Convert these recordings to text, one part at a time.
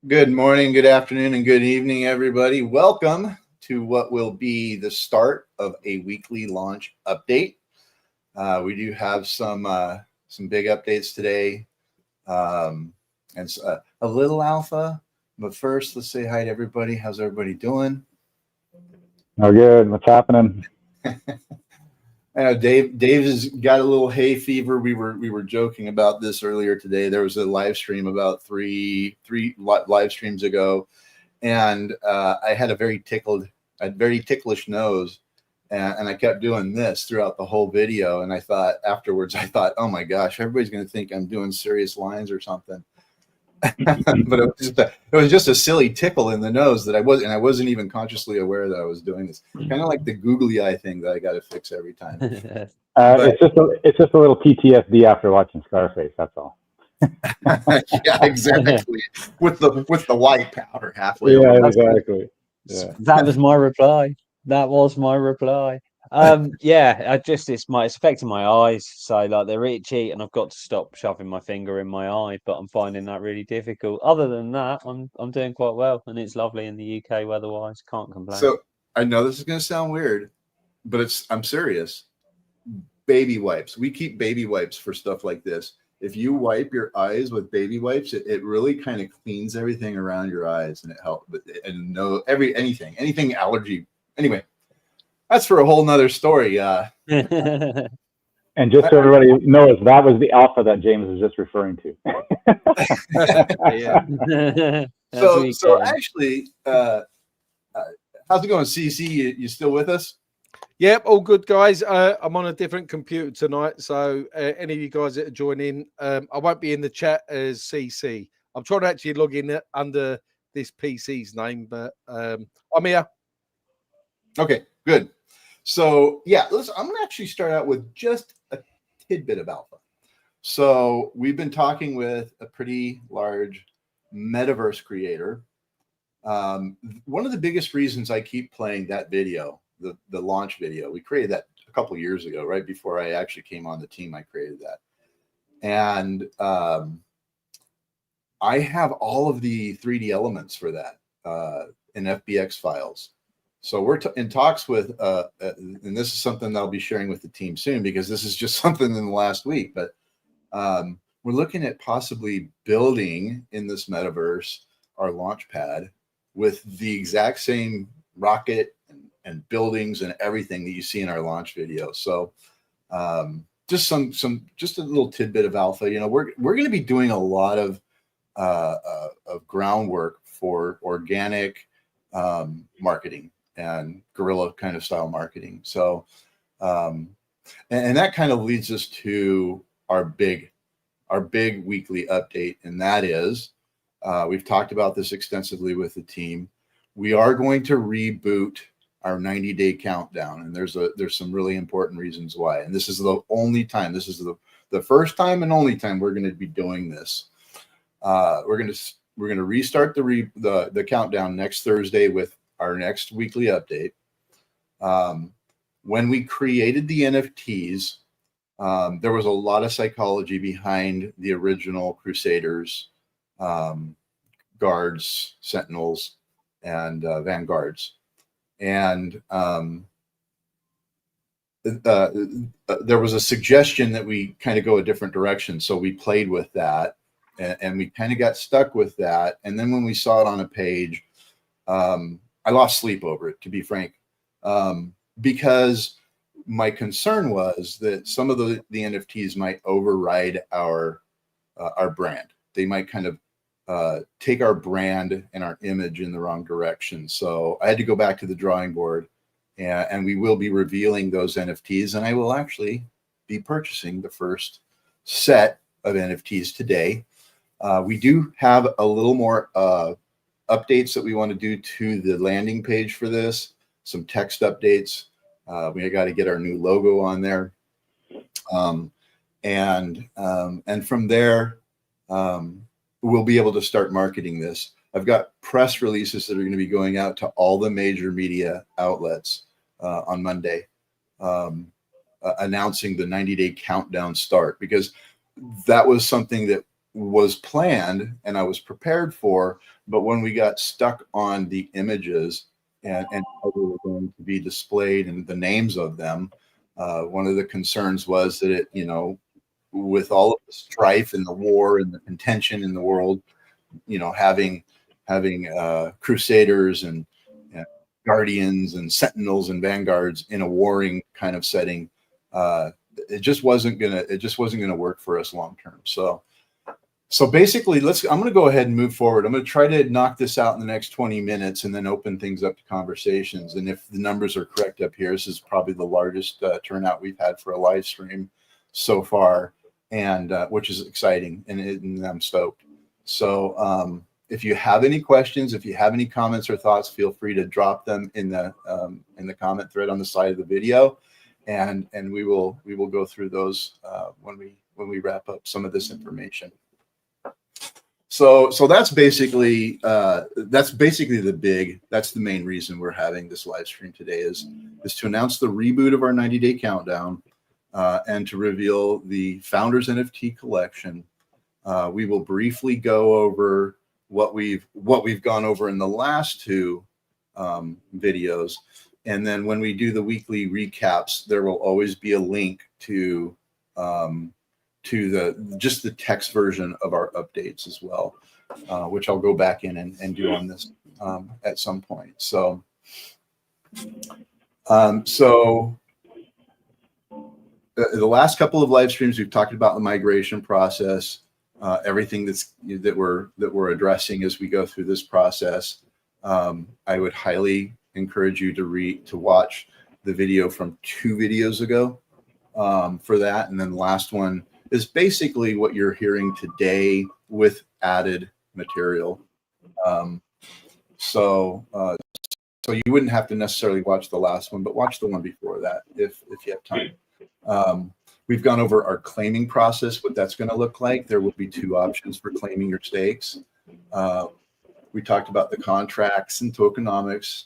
Good morning, good afternoon, and good evening, everybody. Welcome to what will be the start of a weekly launch update. We do have some big updates today, and a little alpha. But first, let's say hi to everybody. How's everybody doing? Oh, good. What's happening? Dave has got a little hay fever. We were joking about this earlier today. There was a live stream about three live streams ago, and I had a very ticklish nose, and I kept doing this throughout the whole video. And I thought afterwards, oh my gosh, everybody's going to think I'm doing serious lines or something. But it was just a silly tickle in the nose that I wasn't even consciously aware that I was doing this. Kind of like the googly eye thing that I got to fix every time. It's just a little PTSD after watching Scarface. That's all. Yeah, exactly. With the white powder halfway. Yeah, over. exactly. Yeah. That was my reply. It's affecting my eyes, so like they're itchy, and I've got to stop shoving my finger in my eye. But I'm finding that really difficult. Other than that, I'm doing quite well, and it's lovely in the UK weather-wise. Can't complain. So I know this is going to sound weird, but I'm serious. Baby wipes. We keep baby wipes for stuff like this. If you wipe your eyes with baby wipes, it really kind of cleans everything around your eyes, and it helps. And anything allergy. Anyway, that's for a whole nother story. And just so everybody knows, that was the alpha that James was just referring to. So actually, how's it going, CC? You still with us? Yep, all good, guys. I'm on a different computer tonight, so any of you guys that are joining, I won't be in the chat as CC. I'm trying to actually log in under this PC's name, but I'm here. Okay, good. So yeah, I'm going to actually start out with just a tidbit of alpha. So we've been talking with a pretty large metaverse creator. One of the biggest reasons I keep playing that video, the launch video, we created that a couple of years ago, right before I actually came on the team. I created that, and I have all of the 3D elements for that in FBX files. So we're in talks with, and this is something that I'll be sharing with the team soon, because this is just something in the last week. But we're looking at possibly building in this metaverse our launch pad with the exact same rocket and buildings and everything that you see in our launch video. So just a little tidbit of alpha. You know, we're going to be doing a lot of groundwork for organic marketing and guerrilla kind of style marketing. So and that kind of leads us to our big weekly update, and that is we've talked about this extensively with the team. We are going to reboot our 90-day countdown, and there's some really important reasons why. And this is the only time. This is the first time and only time we're going to be doing this. We're going to restart the countdown next Thursday with our next weekly update. When we created the NFTs, there was a lot of psychology behind the original Crusaders, Guards, Sentinels, and Vanguards. And there was a suggestion that we kind of go a different direction. So we played with that, and we kind of got stuck with that. And then when we saw it on a page, I lost sleep over it, to be frank, because my concern was that some of the NFTs might override our brand. They might kind of take our brand and our image in the wrong direction. So I had to go back to the drawing board, and we will be revealing those NFTs, and I will actually be purchasing the first set of NFTs today. We do have a little more updates that we want to do to the landing page for this, some text updates. We got to get our new logo on there. And from there, we'll be able to start marketing this. I've got press releases that are going to be going out to all the major media outlets on Monday, announcing the 90-day countdown start, because that was something that was planned and I was prepared for, but when we got stuck on the images and how they were going to be displayed and the names of them, one of the concerns was that it, with all of the strife and the war and the contention in the world, having crusaders and guardians and sentinels and vanguards in a warring kind of setting, it just wasn't gonna work for us long term. So basically, I'm gonna go ahead and move forward. I'm gonna try to knock this out in the next 20 minutes and then open things up to conversations. And if the numbers are correct up here, this is probably the largest turnout we've had for a live stream so far, and which is exciting, and I'm stoked. So if you have any questions, if you have any comments or thoughts, feel free to drop them in the comment thread on the side of the video, and we will go through those when we wrap up some of this information. So that's basically the main reason we're having this live stream today is to announce the reboot of our 90-day countdown and to reveal the Founders NFT collection. We will briefly go over what we've gone over in the last two videos, and then when we do the weekly recaps, there will always be a link to the text version of our updates as well, which I'll go back in and do on this at some point. So the last couple of live streams, we've talked about the migration process, everything that we're addressing as we go through this process. I would highly encourage you to watch the video from 2 videos ago for that, and then the last one is basically what you're hearing today with added material. So you wouldn't have to necessarily watch the last one, but watch the one before that if you have time. We've gone over our claiming process, what that's going to look like. There will be 2 options for claiming your stakes. We talked about the contracts and tokenomics.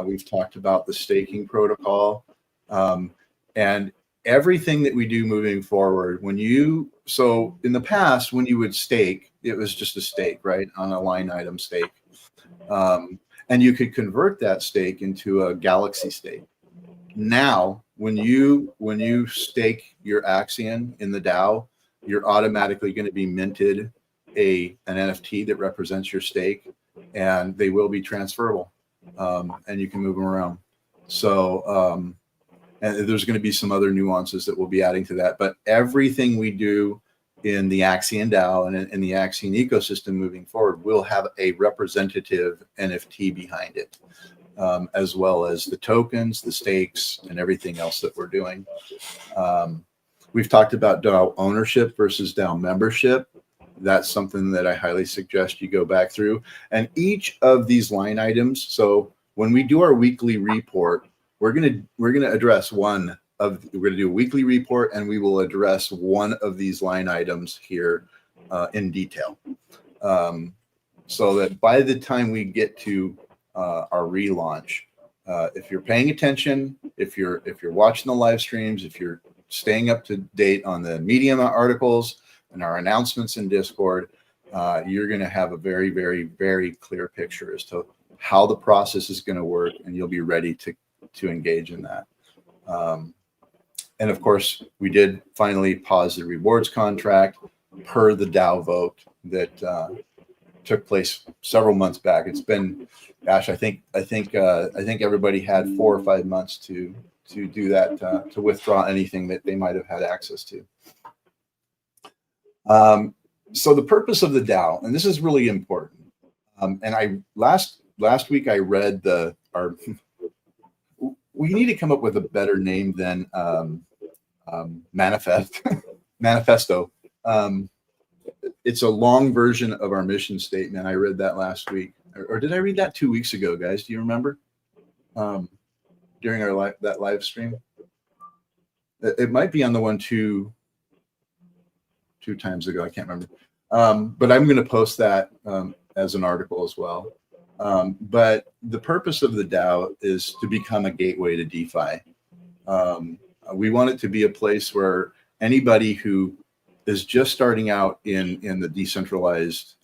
We've talked about the staking protocol, and everything that we do moving forward. So in the past, when you would stake, it was just a stake, right, on a line item stake, and you could convert that stake into a galaxy stake. Now, when you stake your Axion in the DAO, you're automatically going to be minted an NFT that represents your stake, and they will be transferable, and you can move them around. So and there's going to be some other nuances that we'll be adding to that, but everything we do in the Axion DAO and in the Axion ecosystem moving forward will have a representative NFT behind it, as well as the tokens, the stakes, and everything else that we're doing. We've talked about DAO ownership versus DAO membership. That's something that I highly suggest you go back through. And each of these line items, so when we do our weekly report, we're gonna address we're gonna do a weekly report, and we will address one of these line items here in detail, so that by the time we get to our relaunch, if you're paying attention, if you're watching the live streams, if you're staying up to date on the Medium articles and our announcements in Discord, you're going to have a very, very, very clear picture as to how the process is going to work, and you'll be ready to engage in that. And of course, we did finally pause the rewards contract per the DAO vote that took place several months back. It's been, gosh, I think everybody had 4 or 5 months to do that, to withdraw anything that they might have had access to. So the purpose of the DAO, and this is really important. And I last week I read we need to come up with a better name than manifesto. It's a long version of our mission statement. I read that last week, or did I read that 2 weeks ago, guys? Do you remember? During that live stream, it might be on the one two times ago. I can't remember, but I'm going to post that as an article as well. But the purpose of the DAO is to become a gateway to DeFi. We want it to be a place where anybody who is just starting out in the decentralized,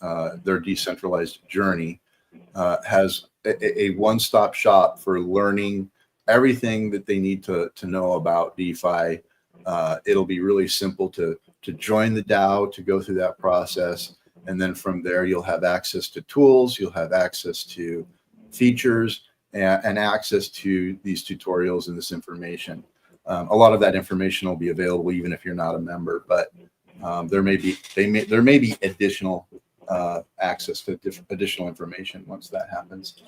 their decentralized journey, has a one-stop shop for learning everything that they need to know about DeFi. It'll be really simple to join the DAO, to go through that process. And then from there, you'll have access to tools, you'll have access to features, and access to these tutorials and this information. A lot of that information will be available even if you're not a member, but there may be additional access to additional information once that happens.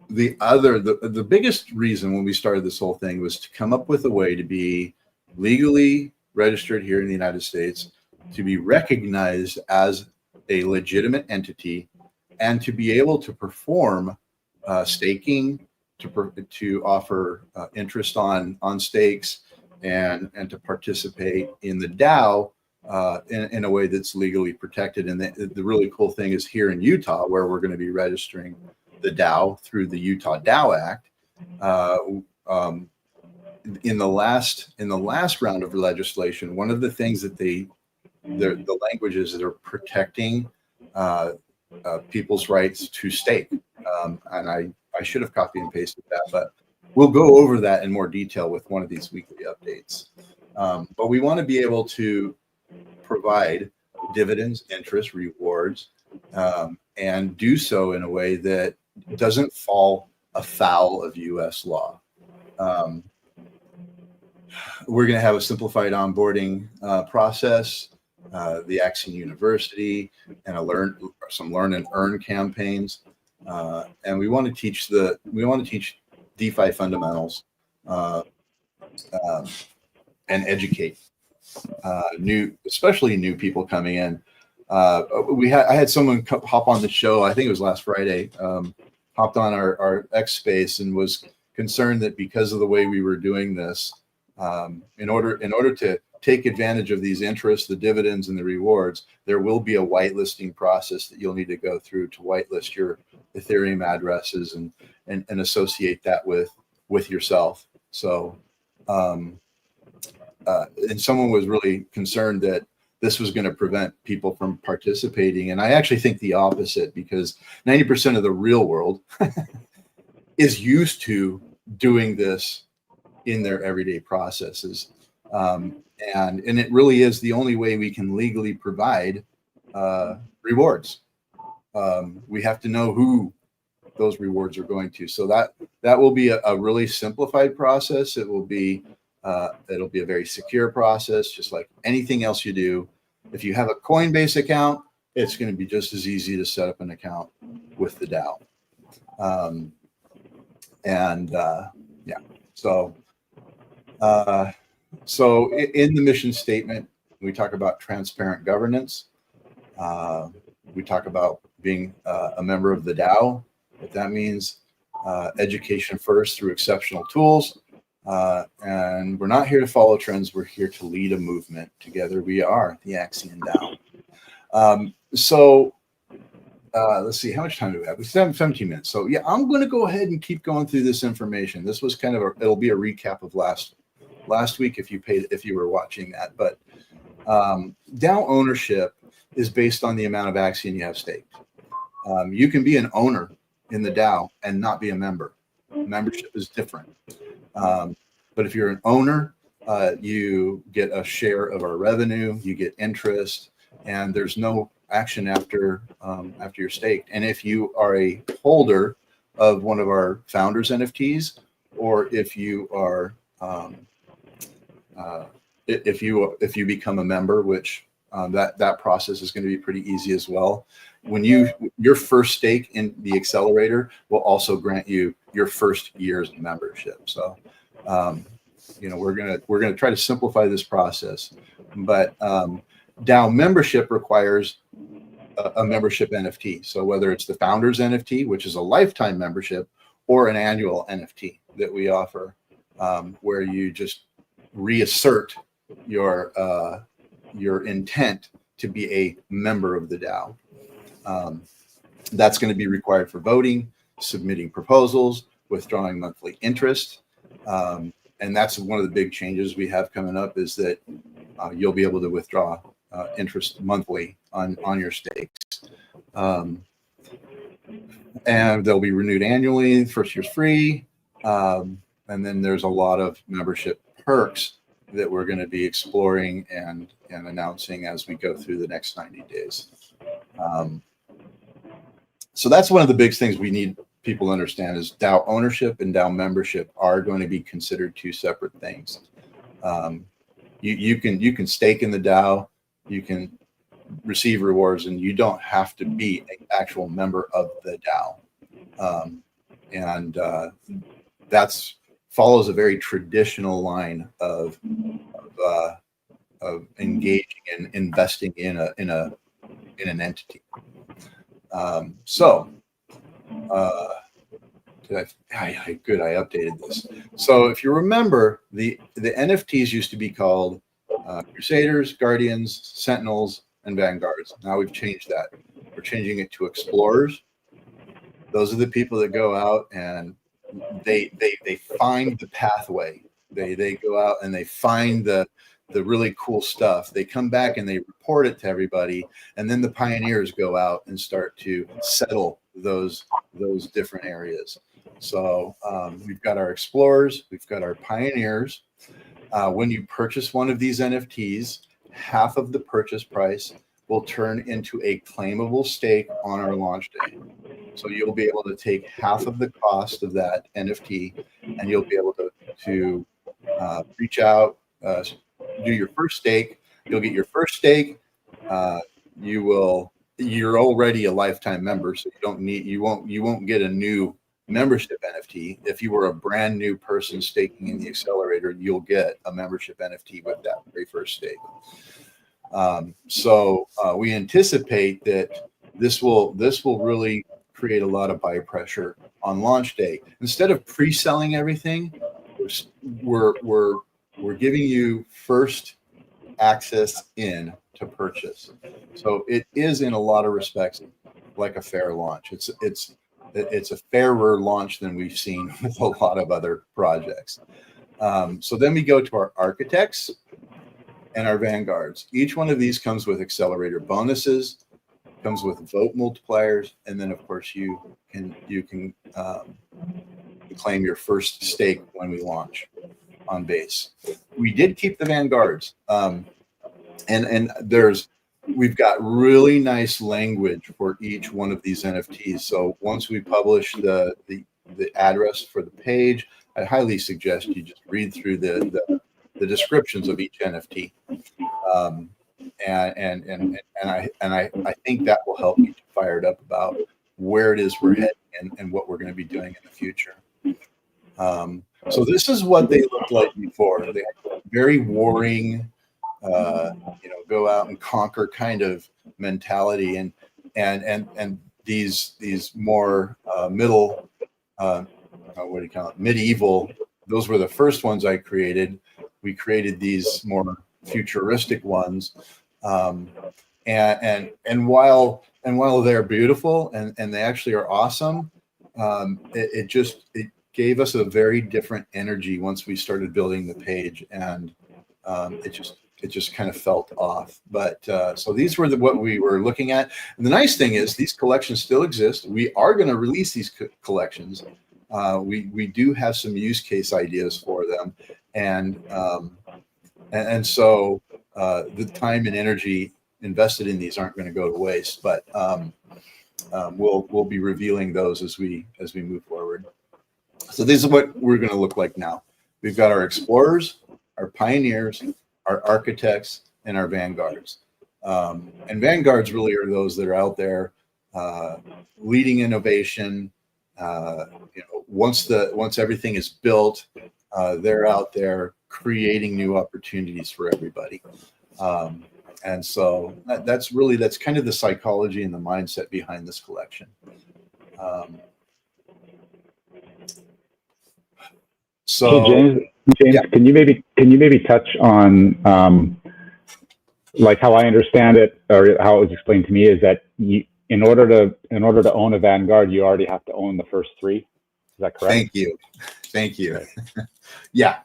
The biggest reason when we started this whole thing was to come up with a way to be legally registered here in the United States, to be recognized as a legitimate entity, and to be able to perform staking, to offer interest on stakes, and to participate in the DAO in a way that's legally protected. And the really cool thing is here in Utah, where we're going to be registering the DAO through the Utah DAO Act. In the last round of legislation, one of the things that the language is they're protecting people's rights to stake. And I should have copy and pasted that, but we'll go over that in more detail with one of these weekly updates. But we want to be able to provide dividends, interest, rewards, and do so in a way that doesn't fall afoul of U.S. law. We're going to have a simplified onboarding process, the Axion University, and some learn and earn campaigns, and we want to teach DeFi fundamentals and educate especially new people coming in. I had someone hop on the show, I think it was last Friday, hopped on our X space and was concerned that because of the way we were doing this, in order to take advantage of these interests, the dividends and the rewards, there will be a whitelisting process that you'll need to go through to whitelist your Ethereum addresses and associate that with yourself. So, and someone was really concerned that this was going to prevent people from participating. And I actually think the opposite, because 90% of the real world is used to doing this in their everyday processes. And it really is the only way we can legally provide rewards. We have to know who those rewards are going to. So that will be a really simplified process. It'll be a very secure process, just like anything else you do. If you have a Coinbase account, it's going to be just as easy to set up an account with the DAO. Yeah, so in the mission statement, we talk about transparent governance. We talk about being a member of the DAO. What that means, education first through exceptional tools. And we're not here to follow trends. We're here to lead a movement. Together we are the Axion DAO. Let's see, how much time do we have? We still have 17 minutes. So yeah, I'm going to go ahead and keep going through this information. This was kind of it'll be a recap of last week if you were watching that. But DAO ownership is based on the amount of Axion you have staked. You can be an owner in the DAO and not be a member. Membership is different. But if you're an owner, you get a share of our revenue, you get interest, and there's no action after you're staked. And if you are a holder of one of our founders NFTs, or if you are if you become a member, which that process is going to be pretty easy as well. When your first stake in the accelerator will also grant you your first year's membership. So we're gonna try to simplify this process, but DAO membership requires a membership NFT. So whether it's the founders NFT, which is a lifetime membership, or an annual NFT that we offer, where you just reassert your intent to be a member of the DAO. That's going to be required for voting, submitting proposals, withdrawing monthly interest. And that's one of the big changes we have coming up, is that you'll be able to withdraw interest monthly on your stakes. And they'll be renewed annually. First year's free. And then there's a lot of membership perks that we're going to be exploring and announcing as we go through the next 90 days. So that's one of the big things we need people to understand, is DAO ownership and DAO membership are going to be considered two separate things. You can stake in the DAO, you can receive rewards, and you don't have to be an actual member of the DAO. That's follows a very traditional line of engaging and investing in an entity. I updated this. So if you remember, the NFTs used to be called Crusaders, Guardians, Sentinels, and Vanguards. Now we've changed that. We're changing it to Explorers. Those are the people that go out and they find the pathway. They go out and they find the really cool stuff. They come back and they report it to everybody, and then the pioneers go out and start to settle those different areas. So we've got our explorers, we've got our pioneers. When you purchase one of these NFTs, half of the purchase price will turn into a claimable stake on our launch day. So you'll be able to take half of the cost of that NFT, and you'll be able to reach out, do your first stake. You'll get your first stake. You're already a lifetime member, so you won't get a new membership NFT. If you were a brand new person staking in the accelerator, you'll get a membership NFT with that very first stake. So we anticipate that this will really create a lot of buy pressure on launch day. Instead of pre-selling everything, we're giving you first access in to purchase. So it is, in a lot of respects, like a fair launch. It's a fairer launch than we've seen with a lot of other projects. So then we go to our architects and our vanguards. Each one of these comes with accelerator bonuses, comes with vote multipliers, and then of course you can claim your first stake when we launch on base. We did keep the vanguards, and we've got really nice language for each one of these NFTs. So once we publish the address for the page, I highly suggest you just read through the descriptions of each NFT, and I think that will help you fired up about where it is we're heading and what we're going to be doing in the future. So this is what they looked like before. They had very warring, go out and conquer kind of mentality, and these more middle, what do you call it, medieval. Those were the first ones I created. We created these more futuristic ones, and while they're beautiful and they actually are awesome, it gave us a very different energy once we started building the page, and it just kind of felt off. But so these were what we were looking at. And the nice thing is these collections still exist. We are going to release these collections. We do have some use case ideas for them, and so the time and energy invested in these aren't going to go to waste. But we'll be revealing those as we move forward. So this is what we're going to look like now. We've got our explorers, our pioneers, our architects, and our vanguards. And vanguards really are those that are out there leading innovation. Once everything is built, they're out there creating new opportunities for everybody. And so that's kind of the psychology and the mindset behind this collection. So, hey, James, yeah. Can you maybe touch on like how I understand it, or how it was explained to me, is that in order to own a Vanguard, you already have to own the first three. that correct? Thank you. Okay. Yeah. 'Cause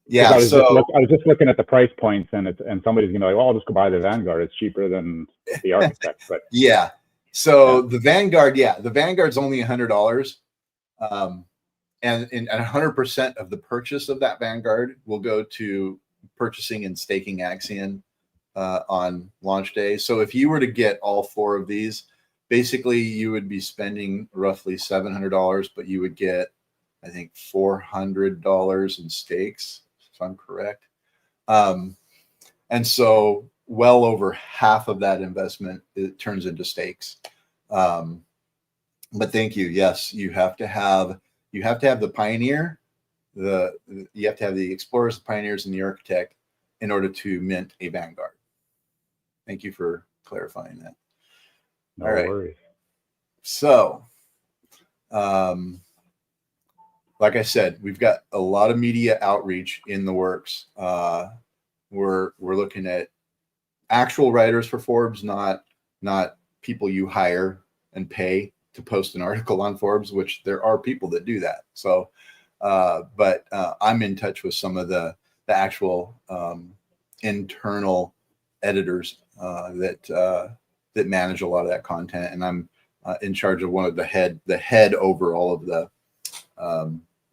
Yeah. I was So just looking at the price points, and somebody's gonna be like, well, I'll just go buy the Vanguard. It's cheaper than the Architect. But yeah. So the Vanguard's only $100. And 100% of the purchase of that Vanguard will go to purchasing and staking Axion on launch day. So if you were to get all 4 of these, basically you would be spending roughly $700, but you would get, I think, $400 in stakes, if I'm correct. And so well over half of that investment, it turns into stakes. But thank you. Yes, you have to have the Pioneer, you have to have the Explorers, the Pioneers, and the Architect in order to mint a Vanguard. Thank you for clarifying that. no All right. worries. So, like I said, we've got a lot of media outreach in the works. We're looking at actual writers for Forbes, not people you hire and pay to post an article on Forbes, which there are people that do that. So, but I'm in touch with some of the actual internal editors that manage a lot of that content, and I'm in charge of one of the head over all of the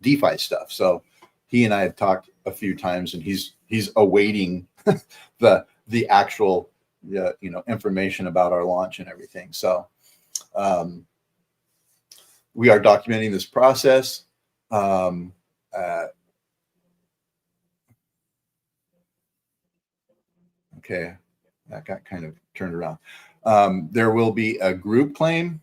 DeFi stuff. So he and I have talked a few times, and he's awaiting the actual information about our launch and everything. So we are documenting this process. Okay, that got kind of turned around. There will be a group claim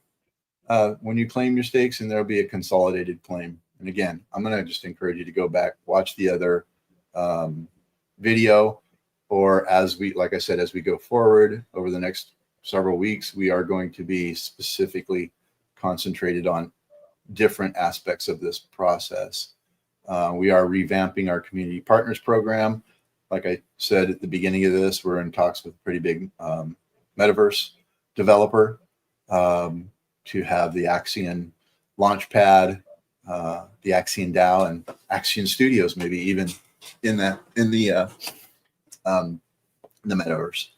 when you claim your stakes, and there'll be a consolidated claim. And again, I'm going to just encourage you to go back, watch the other video, or like I said, as we go forward over the next several weeks, we are going to be specifically concentrated on different aspects of this process. We are revamping our community partners program. Like I said at the beginning of this, we're in talks with a pretty big metaverse developer to have the Axion Launchpad, the Axion DAO, and Axion Studios, maybe even in the metaverse.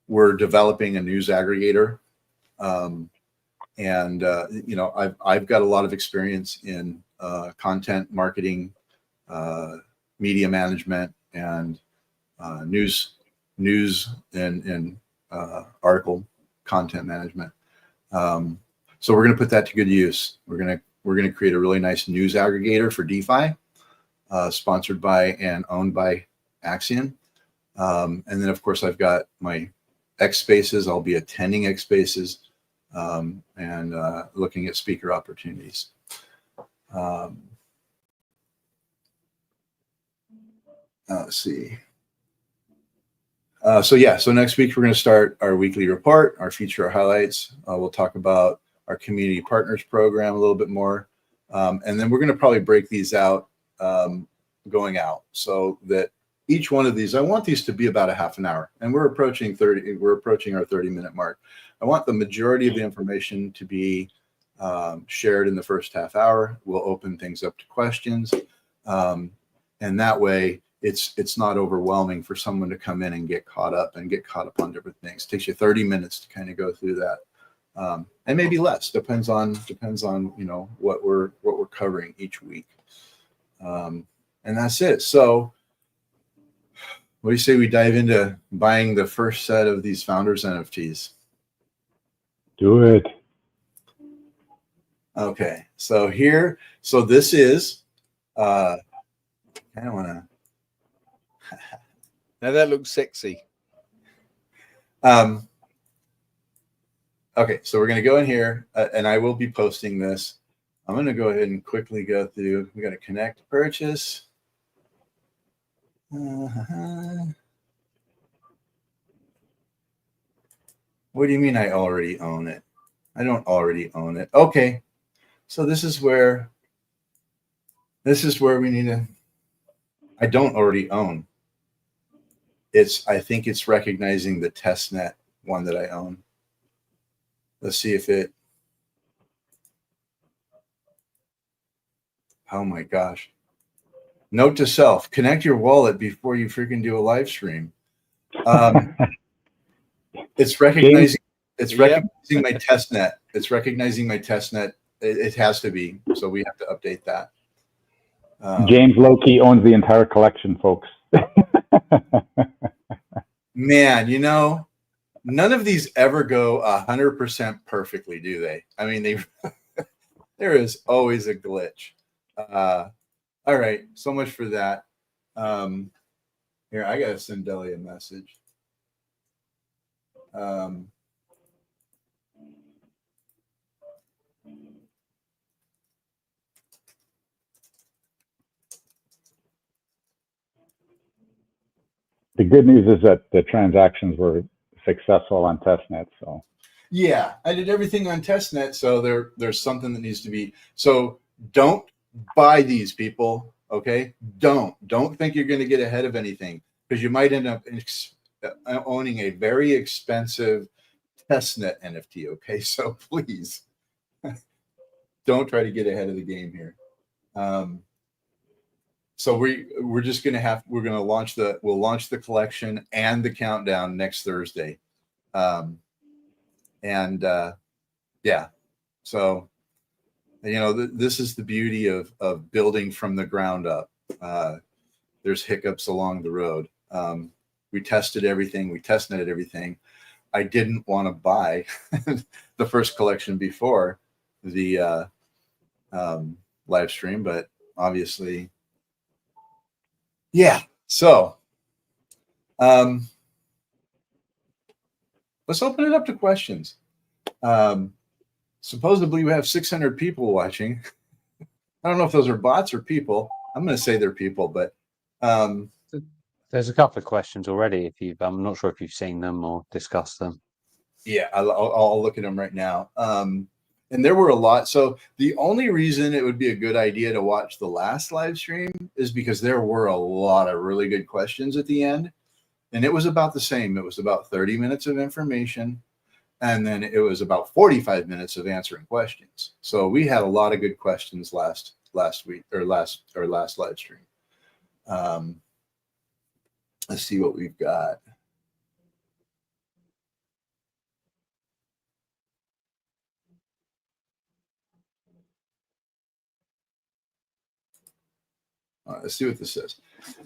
We're developing a news aggregator, and I've got a lot of experience in content marketing, media management, and news and article content management. So we're going to put that to good use. We're going to create a really nice news aggregator for DeFi, sponsored by and owned by Axion. And then, of course, I've got my X Spaces. I'll be attending X Spaces and looking at speaker opportunities. Let's see. So next week we're going to start our weekly report, our feature highlights. We'll talk about our community partners program a little bit more, and then we're going to probably break these out going out, so that each one of these, I want these to be about a half an hour, and we're approaching our 30-minute mark. I want the majority of the information to be shared in the first half hour. We'll open things up to questions, and that way it's not overwhelming for someone to come in and get caught up on different things. It takes you 30 minutes to kind of go through that, and maybe less. Depends on what we're covering each week, and that's it. So, what do you say we dive into buying the first set of these founders NFTs? Do it. Okay, so this is I don't want to. Now that looks sexy. Okay, so we're going to go in here, and I will be posting this. I'm going to go ahead and quickly go through. We got to connect purchase. What do you mean I already own it? I don't already own it. Okay, so this is where we need to. I don't already own. I think it's recognizing the testnet one that I own. Let's see if it. Oh my gosh. Note to self, connect your wallet before you freaking do a live stream. It's recognizing my test net. It's recognizing my test net. It has to be. So we have to update that. James Loki owns the entire collection, folks. Man, you know, none of these ever go 100% perfectly, do they? I mean, there is always a glitch. All right, so much for that. Here, I gotta send Deli a message. The good news is that the transactions were successful on testnet. So yeah, I did everything on testnet. So there's something that needs to be. So don't buy these, people. Okay, don't think you're going to get ahead of anything, because you might end up owning a very expensive testnet NFT. Okay, so please don't try to get ahead of the game here. So we're just going to we'll launch the collection and the countdown next Thursday. Yeah, so, you know, this is the beauty of building from the ground up. There's hiccups along the road. We tested everything. We testnetted everything. I didn't want to buy the first collection before the live stream, but obviously, yeah. So let's open it up to questions. Supposedly we have 600 people watching. I don't know if those are bots or people. I'm going to say they're people, but there's a couple of questions already. I'm not sure if you've seen them or discussed them. Yeah, I'll look at them right now. And there were a lot. So the only reason it would be a good idea to watch the last live stream is because there were a lot of really good questions at the end. And it was about the same. It was about 30 minutes of information, and then it was about 45 minutes of answering questions. So we had a lot of good questions last week or last live stream. Let's see what we've got. Let's see what this says.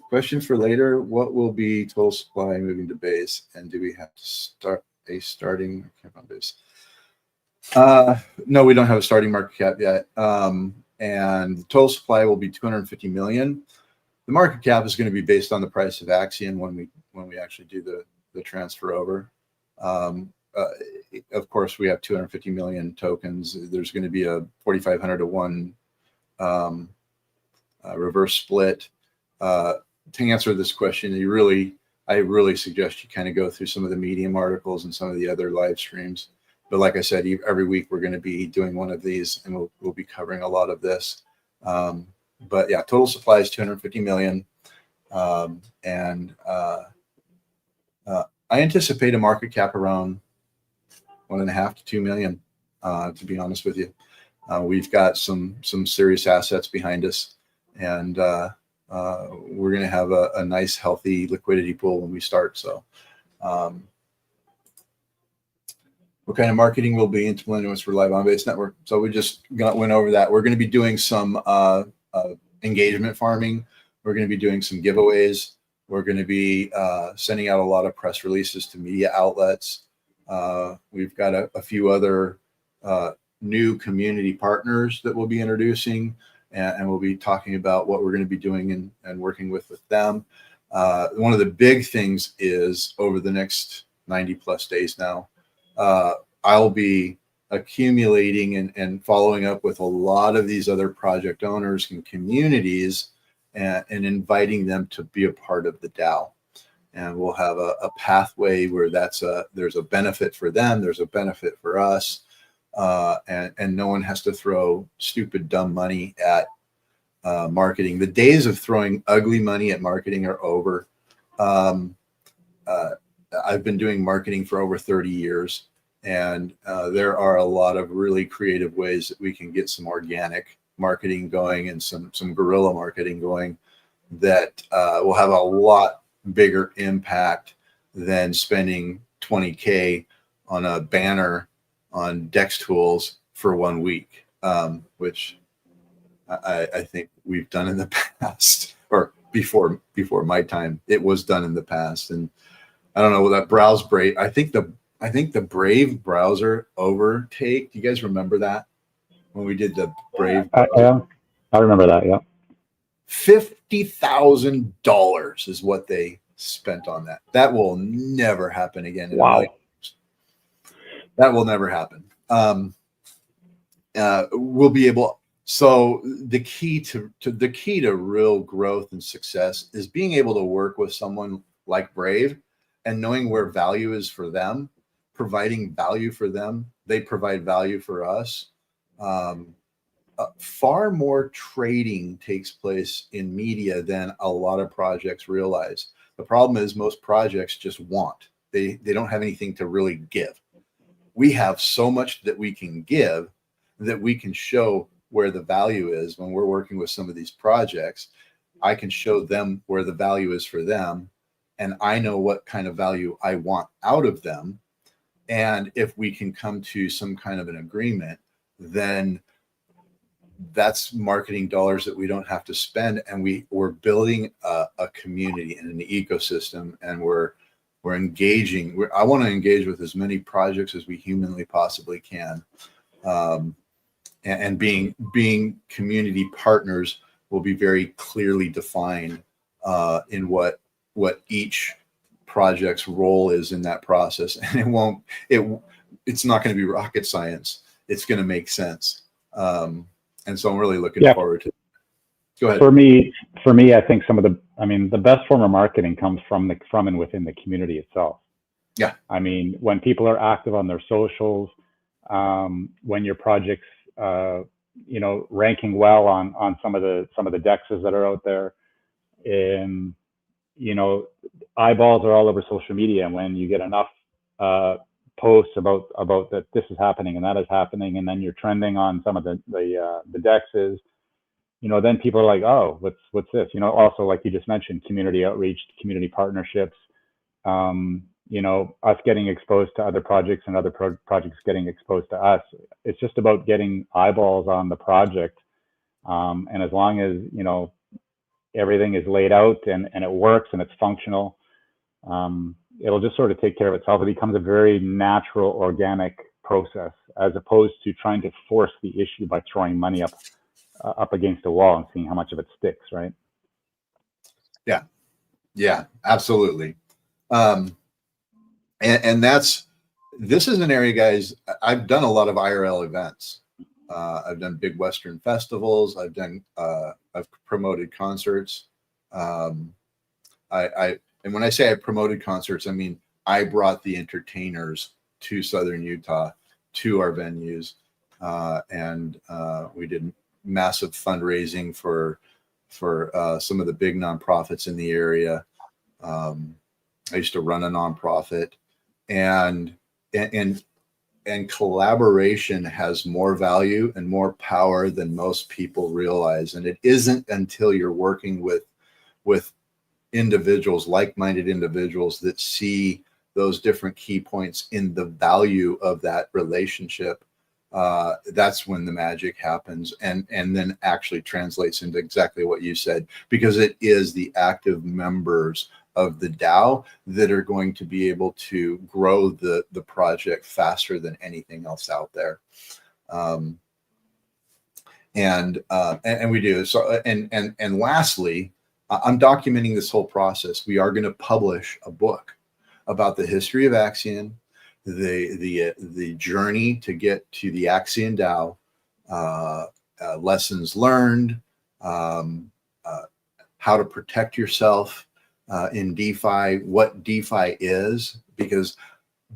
Question for later: what will be total supply moving to base, and do we have to start a starting market cap on base? No, we don't have a starting market cap yet. And the total supply will be 250 million. The market cap is going to be based on the price of Axion when we actually do the transfer over. Of course, we have 250 million tokens. There's going to be a 4,500 to 1 reverse split. To answer this question, I really suggest you kind of go through some of the Medium articles and some of the other live streams. But like I said, every week we're going to be doing one of these, and we'll be covering a lot of this. But yeah, total supply is 250 million. And I anticipate a market cap around 1.5 to 2 million, to be honest with you. We've got some serious assets behind us, and we're going to have a nice, healthy liquidity pool when we start. So what kind of marketing will be implemented for Live On Base Network? So we just went over that. We're going to be doing some engagement farming. We're going to be doing some giveaways. We're going to be sending out a lot of press releases to media outlets. We've got a few other new community partners that we'll be introducing, and we'll be talking about what we're going to be doing and working with them. One of the big things is over the next 90 plus days now, I'll be accumulating and following up with a lot of these other project owners and communities and inviting them to be a part of the DAO. And we'll have a pathway where there's a benefit for them, there's a benefit for us, and no one has to throw stupid, dumb money at marketing. The days of throwing ugly money at marketing are over. I've been doing marketing for over 30 years, and there are a lot of really creative ways that we can get some organic marketing going and some guerrilla marketing going that will have a lot bigger impact than spending $20K on a banner on Dex Tools for 1 week, which I think we've done in the past, or before my time, it was done in the past. And I don't know, that browse Brave. I think the Brave browser overtake. Do you guys remember that when we did the Brave? Yeah, I remember that. Yeah. $50,000 is what they spent on that. That will never happen again. Wow. That will never happen. We'll be able. So the key to real growth and success is being able to work with someone like Brave and knowing where value is for them, providing value for them. They provide value for us. Far more trading takes place in media than a lot of projects realize. The problem is most projects just want. They don't have anything to really give. We have so much that we can give, that we can show where the value is. When we're working with some of these projects, I can show them where the value is for them, and I know what kind of value I want out of them. And if we can come to some kind of an agreement, then that's marketing dollars that we don't have to spend, and we're building a community and an ecosystem, and we're engaging. I want to engage with as many projects as we humanly possibly can, and being community partners will be very clearly defined in what each project's role is in that process, and it's not going to be rocket science. It's going to make sense. And so I'm really looking forward to it. Go ahead. For me, I think the best form of marketing comes from and within the community itself. Yeah. I mean, when people are active on their socials, when your project's, ranking well on some of the dexes that are out there, eyeballs are all over social media. And when you get enough posts about that this is happening and that is happening, and then you're trending on some of the dexes, then people are like, oh, what's this? Also, like you just mentioned, community outreach, community partnerships, us getting exposed to other projects and other projects getting exposed to us. It's just about getting eyeballs on the project. And as long as, everything is laid out and it works and it's functional, it'll just sort of take care of itself. It becomes a very natural, organic process, as opposed to trying to force the issue by throwing money up against a wall and seeing how much of it sticks, right? Yeah, absolutely. And this is an area, guys. I've done a lot of IRL events. I've done big Western festivals. I've promoted concerts. And when I say I promoted concerts, I mean, I brought the entertainers to Southern Utah, to our venues. And we did massive fundraising for some of the big nonprofits in the area. I used to run a nonprofit, and collaboration has more value and more power than most people realize. And it isn't until you're working with individuals, like-minded individuals, that see those different key points in the value of that relationship. That's when the magic happens, and then actually translates into exactly what you said, because it is the active members of the DAO that are going to be able to grow the project faster than anything else out there. And we do. So, and lastly, I'm documenting this whole process. We are going to publish a book about the history of Axion, the journey to get to the Axion DAO, lessons learned, how to protect yourself in DeFi, what DeFi is, because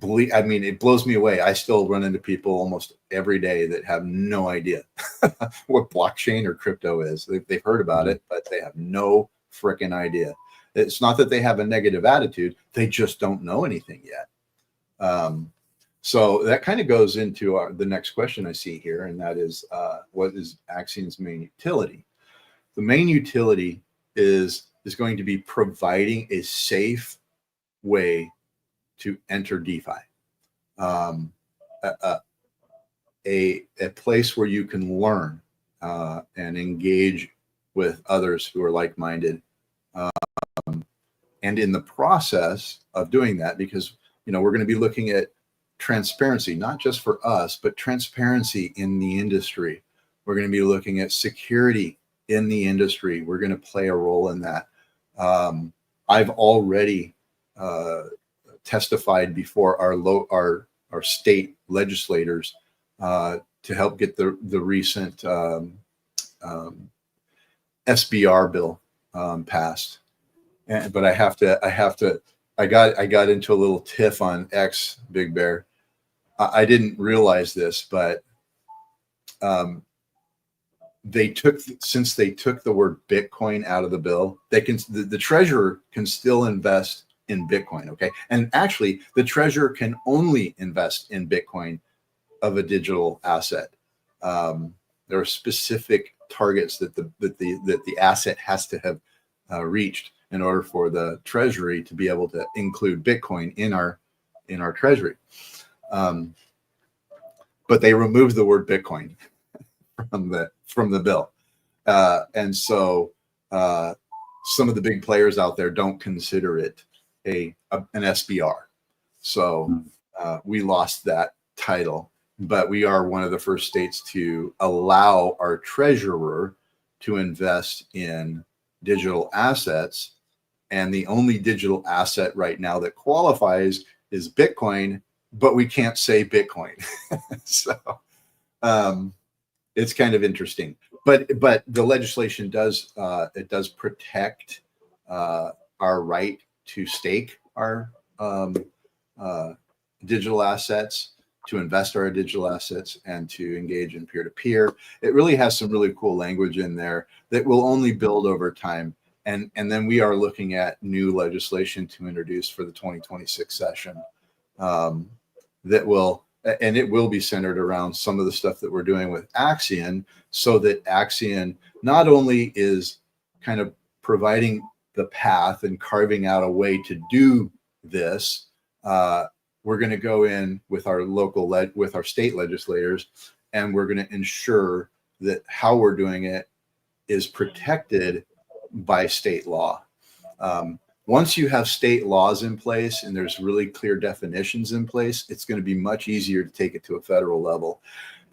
it blows me away. I still run into people almost every day that have no idea what blockchain or crypto is. They've heard about it, but they have no freaking idea. It's not that they have a negative attitude. They just don't know anything yet. So that kind of goes into the next question I see here, and that is, what is Axion's main utility? The main utility is going to be providing a safe way to enter DeFi, a, a place where you can learn and engage with others who are like-minded, and in the process of doing that, because we're going to be looking at transparency, not just for us, but transparency in the industry. We're going to be looking at security in the industry. We're going to play a role in that. I've already testified before our state legislators to help get the recent SBR bill passed. But I got into a little tiff on X, Big Bear. I didn't realize this, but since they took the word Bitcoin out of the bill, the treasurer can still invest in Bitcoin. Okay. And actually the treasurer can only invest in Bitcoin of a digital asset. There are specific targets that the asset has to have reached in order for the treasury to be able to include Bitcoin in our treasury. But they removed the word Bitcoin from the bill. And so some of the big players out there don't consider it an SBR. So we lost that title, but we are one of the first states to allow our treasurer to invest in digital assets. And the only digital asset right now that qualifies is Bitcoin, but we can't say Bitcoin. So it's kind of interesting. But the legislation does protect our right to stake our digital assets, to invest our digital assets, and to engage in peer-to-peer. It really has some really cool language in there that will only build over time. And then we are looking at new legislation to introduce for the 2026 session that will be centered around some of the stuff that we're doing with Axion, so that Axion not only is kind of providing the path and carving out a way to do this. We're going to go in with our with our state legislators, and we're going to ensure that how we're doing it is protected by state law. Once you have state laws in place and there's really clear definitions in place, it's going to be much easier to take it to a federal level.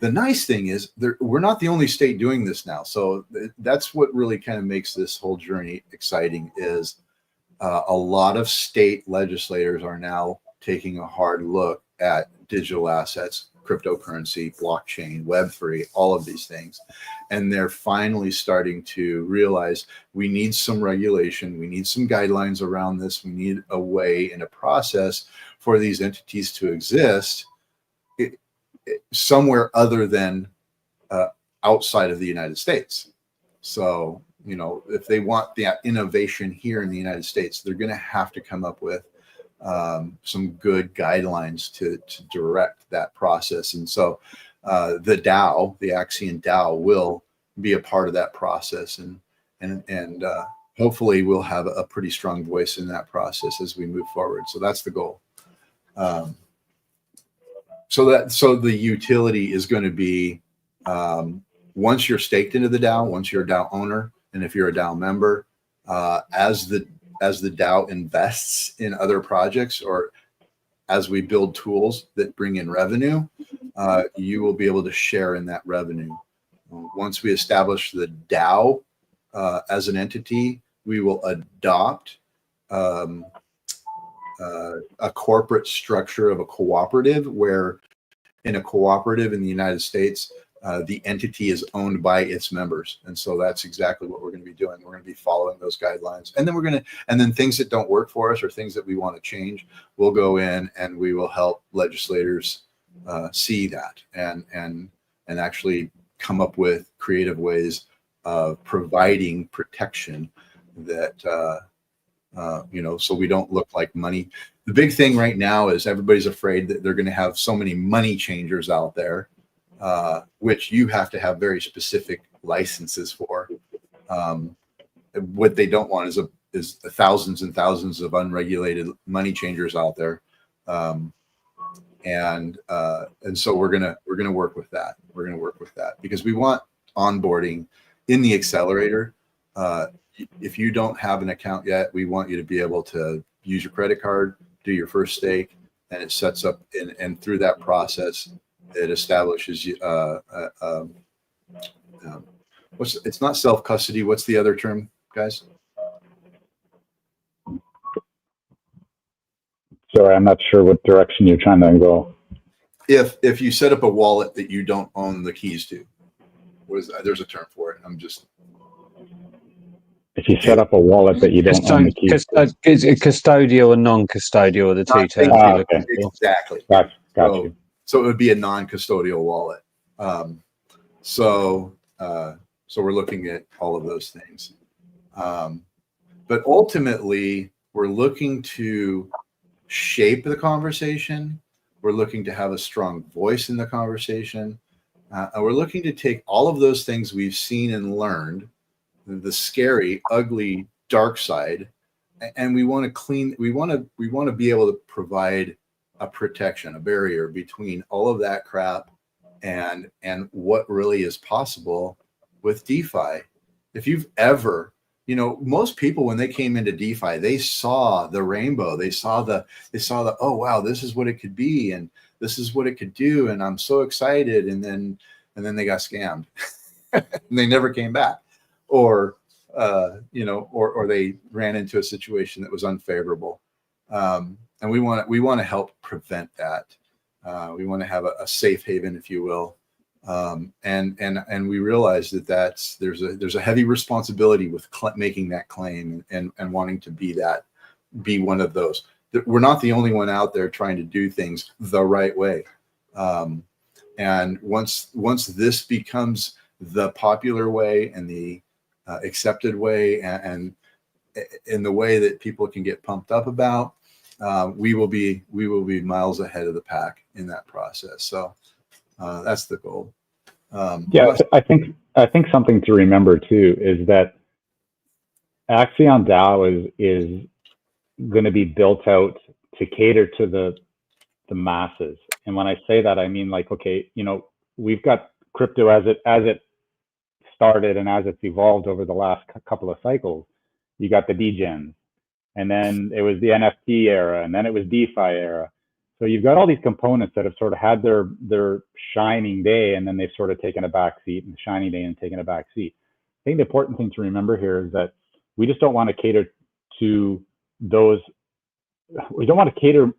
The nice thing is we're not the only state doing this now. So that's what really kind of makes this whole journey exciting, is a lot of state legislators are now taking a hard look at digital assets, cryptocurrency, blockchain, Web3, all of these things. And they're finally starting to realize we need some regulation. We need some guidelines around this. We need a way and a process for these entities to exist somewhere other than outside of the United States. So, if they want the innovation here in the United States, they're going to have to come up with some good guidelines to direct that process. And so the DAO, the Axion DAO, will be a part of that process, and hopefully we'll have a pretty strong voice in that process as we move forward. So that's the goal. So the utility is going to be, once you're staked into the DAO, once you're a DAO owner, and if you're a DAO member, as the DAO invests in other projects, or as we build tools that bring in revenue, you will be able to share in that revenue. Once we establish the DAO as an entity, we will adopt a corporate structure of a cooperative, where in a cooperative in the United States, the entity is owned by its members. And so that's exactly what we're going to be doing. We're going to be following those guidelines. And then things that don't work for us, or things that we want to change, we'll go in and we will help legislators see that and actually come up with creative ways of providing protection that, so we don't look like money. The big thing right now is everybody's afraid that they're going to have so many money changers out there, which you have to have very specific licenses for. What they don't want is thousands and thousands of unregulated money changers out there. And so we're gonna work with that. We're gonna work with that because we want onboarding in the accelerator. If you don't have an account yet, we want you to be able to use your credit card, do your first stake, and it sets up and through that process, it establishes it's not self-custody. What's the other term, guys? Sorry, I'm not sure what direction you're trying to go. If you set up a wallet that you don't own the keys to, there's a term for it. If you set up a wallet that you don't own the keys to. Custodial and non-custodial are the two terms you're looking for. Exactly. Got you. So it would be a non-custodial wallet. So we're looking at all of those things. But ultimately, we're looking to shape the conversation. We're looking to have a strong voice in the conversation. And we're looking to take all of those things we've seen and learned, the scary, ugly, dark side, and we want to be able to provide a protection, a barrier between all of that crap and what really is possible with DeFi. If you've ever, most people when they came into DeFi, they saw the rainbow. They saw the oh wow, this is what it could be, and this is what it could do, and I'm so excited. And then they got scammed, and they never came back, or they ran into a situation that was unfavorable. And we want to help prevent that. We want to have a safe haven, if you will. And we realize that there's a heavy responsibility with making that claim and wanting to be one of those. We're not the only one out there trying to do things the right way. And once this becomes the popular way and the accepted way and in the way that people can get pumped up about, we will be miles ahead of the pack in that process. So that's the goal. I think something to remember too is that Axion DAO is going to be built out to cater to the masses. And when I say that, I mean we've got crypto as it started and as it's evolved over the last couple of cycles. You got the degens, and then it was the NFT era, and then it was DeFi era. So you've got all these components that have sort of had their shining day, and then they've sort of taken a back seat, and shining day and taken a back seat. I think the important thing to remember here is that we just don't want to cater to those. We don't want to cater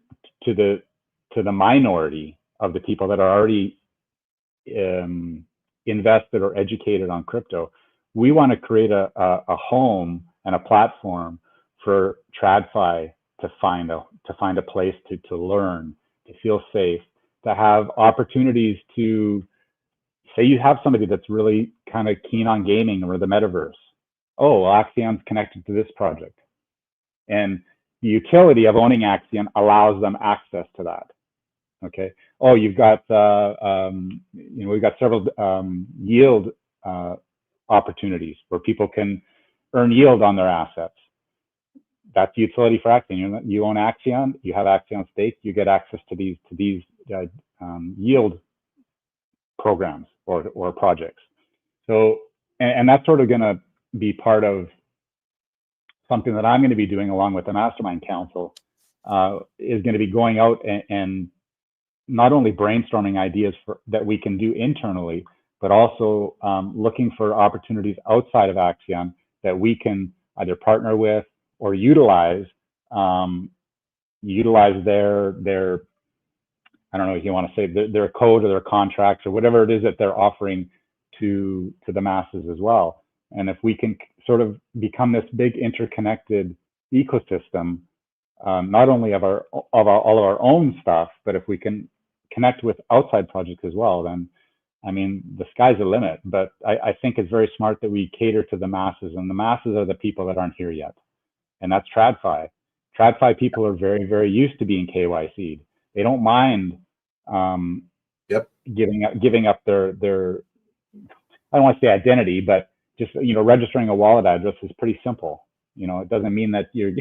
to the minority of the people that are already invested or educated on crypto. We want to create a home and a platform for TradFi to find a place to learn, to feel safe, to have opportunities to say you have somebody that's really kind of keen on gaming or the metaverse. Oh, well, Axion's connected to this project. And the utility of owning Axion allows them access to that. Okay. Oh, you've got, we've got several yield opportunities where people can earn yield on their assets. That's the utility for Axion. You own Axion, you have Axion stake, you get access to these yield programs or projects. So, and that's sort of going to be part of something that I'm going to be doing along with the Mastermind Council, is going to be going out and not only brainstorming ideas that we can do internally, but also looking for opportunities outside of Axion that we can either partner with or utilize their I don't know if you want to say their code or their contracts or whatever it is that they're offering to the masses as well. And if we can sort of become this big interconnected ecosystem, not only of all of our own stuff, but if we can connect with outside projects as well, then I mean, the sky's the limit. But I think it's very smart that we cater to the masses, and the masses are the people that aren't here yet. And that's TradFi. TradFi people are very, very used to being KYC'd. They don't mind giving up their I don't want to say identity, but just, registering a wallet address is pretty simple. It doesn't mean that you're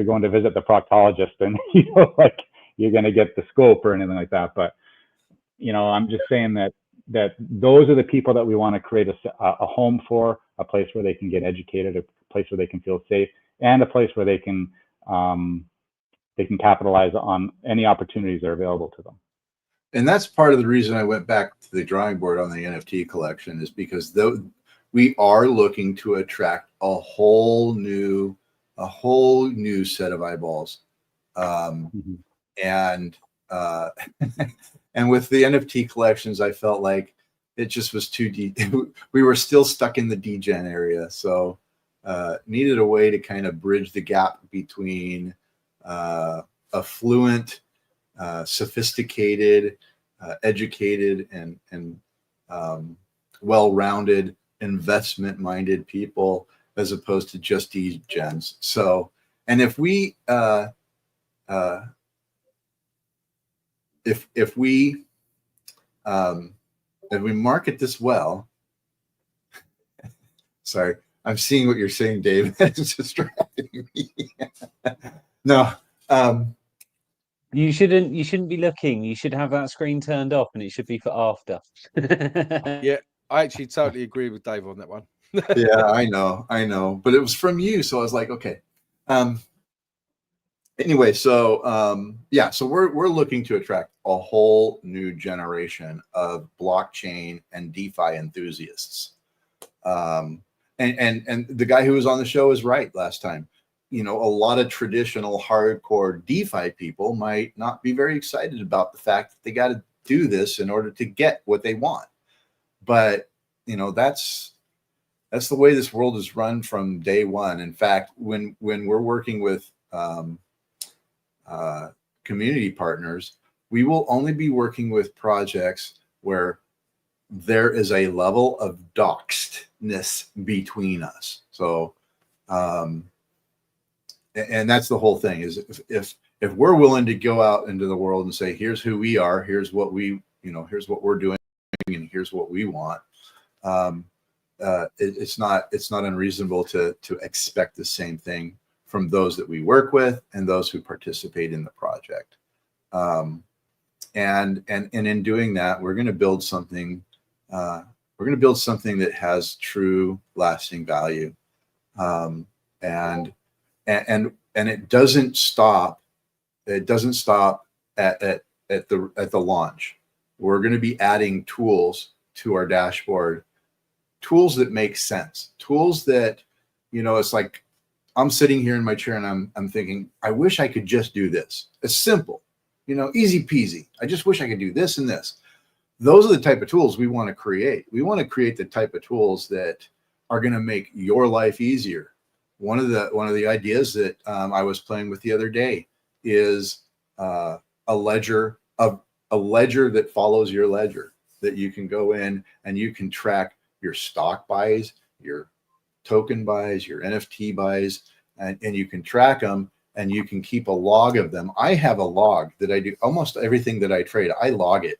going to visit the proctologist and like you're going to get the scope or anything like that. But I'm just saying that those are the people that we want to create a home for, a place where they can get educated, a place where they can feel safe, and a place where they can capitalize on any opportunities that are available to them. And that's part of the reason I went back to the drawing board on the NFT collection, is because we are looking to attract a whole new set of eyeballs. And and with the NFT collections, I felt like it just was too deep. We were still stuck in the degen area. So needed a way to kind of bridge the gap between affluent, sophisticated, educated, and well-rounded, investment-minded people, as opposed to just degens. So, and if we if we market this well, sorry, I'm seeing what you're saying, Dave. It's distracting me. No. You shouldn't be looking. You should have that screen turned off, and it should be for after. Yeah, I actually totally agree with Dave on that one. Yeah, I know, but it was from you, so I was like, okay. Anyway, so yeah, so we're looking to attract a whole new generation of blockchain and DeFi enthusiasts. And the guy who was on the show is right last time. A lot of traditional hardcore DeFi people might not be very excited about the fact that they got to do this in order to get what they want. But, that's the way this world is run from day one. In fact, when we're working with community partners, we will only be working with projects where there is a level of doxedness between us. So, and that's the whole thing, is if we're willing to go out into the world and say, here's who we are, here's what here's what we're doing, and here's what we want. It's not unreasonable to expect the same thing from those that we work with and those who participate in the project. And in doing that, we're going to build something. We're going to build something that has true, lasting value. And it doesn't stop. It doesn't stop at the launch. We're going to be adding tools to our dashboard, tools that make sense, tools that, it's like I'm sitting here in my chair and I'm thinking, I wish I could just do this. It's simple, easy peasy. I just wish I could do this and this. Those are the type of tools we want to create. We want to create the type of tools that are going to make your life easier. One of the ideas that I was playing with the other day is a ledger that follows your ledger, that you can go in and you can track your stock buys, your token buys, your NFT buys, and you can track them and you can keep a log of them. I have a log that I do almost everything that I trade. I log it.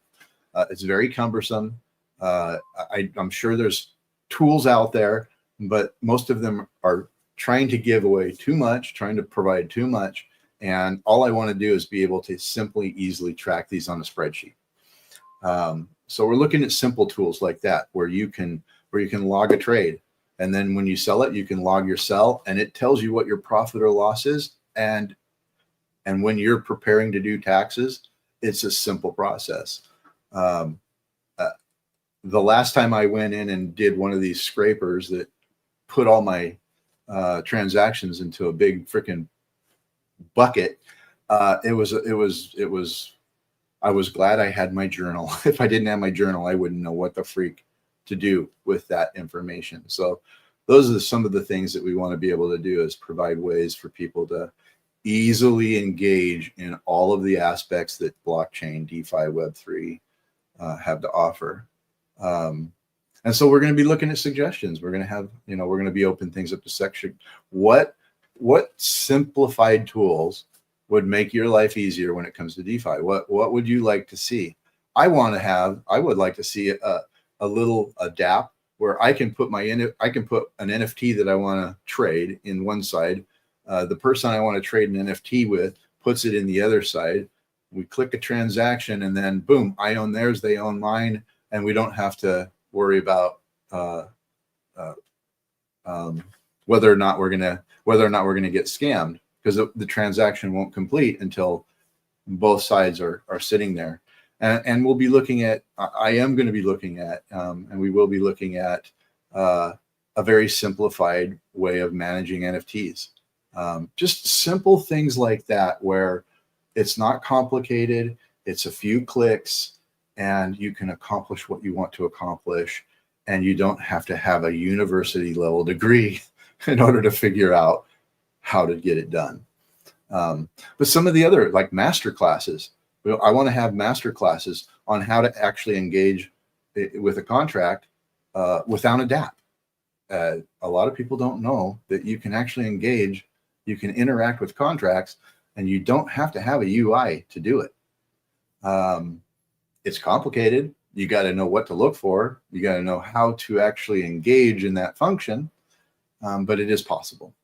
It's very cumbersome. I'm sure there's tools out there, but most of them are trying to give away too much, trying to provide too much. And all I want to do is be able to simply, easily track these on a spreadsheet. So we're looking at simple tools like that, where you can log a trade. And then when you sell it, you can log your sell, and it tells you what your profit or loss is. And when you're preparing to do taxes, it's a simple process. The last time I went in and did one of these scrapers that put all my transactions into a big freaking bucket, I was glad I had my journal. If I didn't have my journal, I wouldn't know what the freak to do with that information. So those are some of the things that we want to be able to do, is provide ways for people to easily engage in all of the aspects that blockchain, DeFi, Web3 have to offer. And so we're going to be looking at suggestions. We're going to have, we're going to be open things up to section. What what simplified tools would make your life easier when it comes to DeFi? What would you like to see? I would like to see a little dApp where I can put an NFT that I want to trade in one side. The person I want to trade an NFT with puts it in the other side. We click a transaction, and then boom, I own theirs, they own mine, and we don't have to worry about whether or not we're gonna get scammed, because the transaction won't complete until both sides are sitting there. And we'll be looking at, I am going to be looking at, and we will be looking at a very simplified way of managing NFTs. Just simple things like that, where it's not complicated, it's a few clicks, and you can accomplish what you want to accomplish, and you don't have to have a university level degree in order to figure out how to get it done. But some of the other, like master classes, I want to have master classes on how to actually engage with a contract without a dApp. A lot of people don't know that you can actually engage, you can interact with contracts, and you don't have to have a UI to do it. It's complicated. You got to know what to look for. You got to know how to actually engage in that function, but it is possible.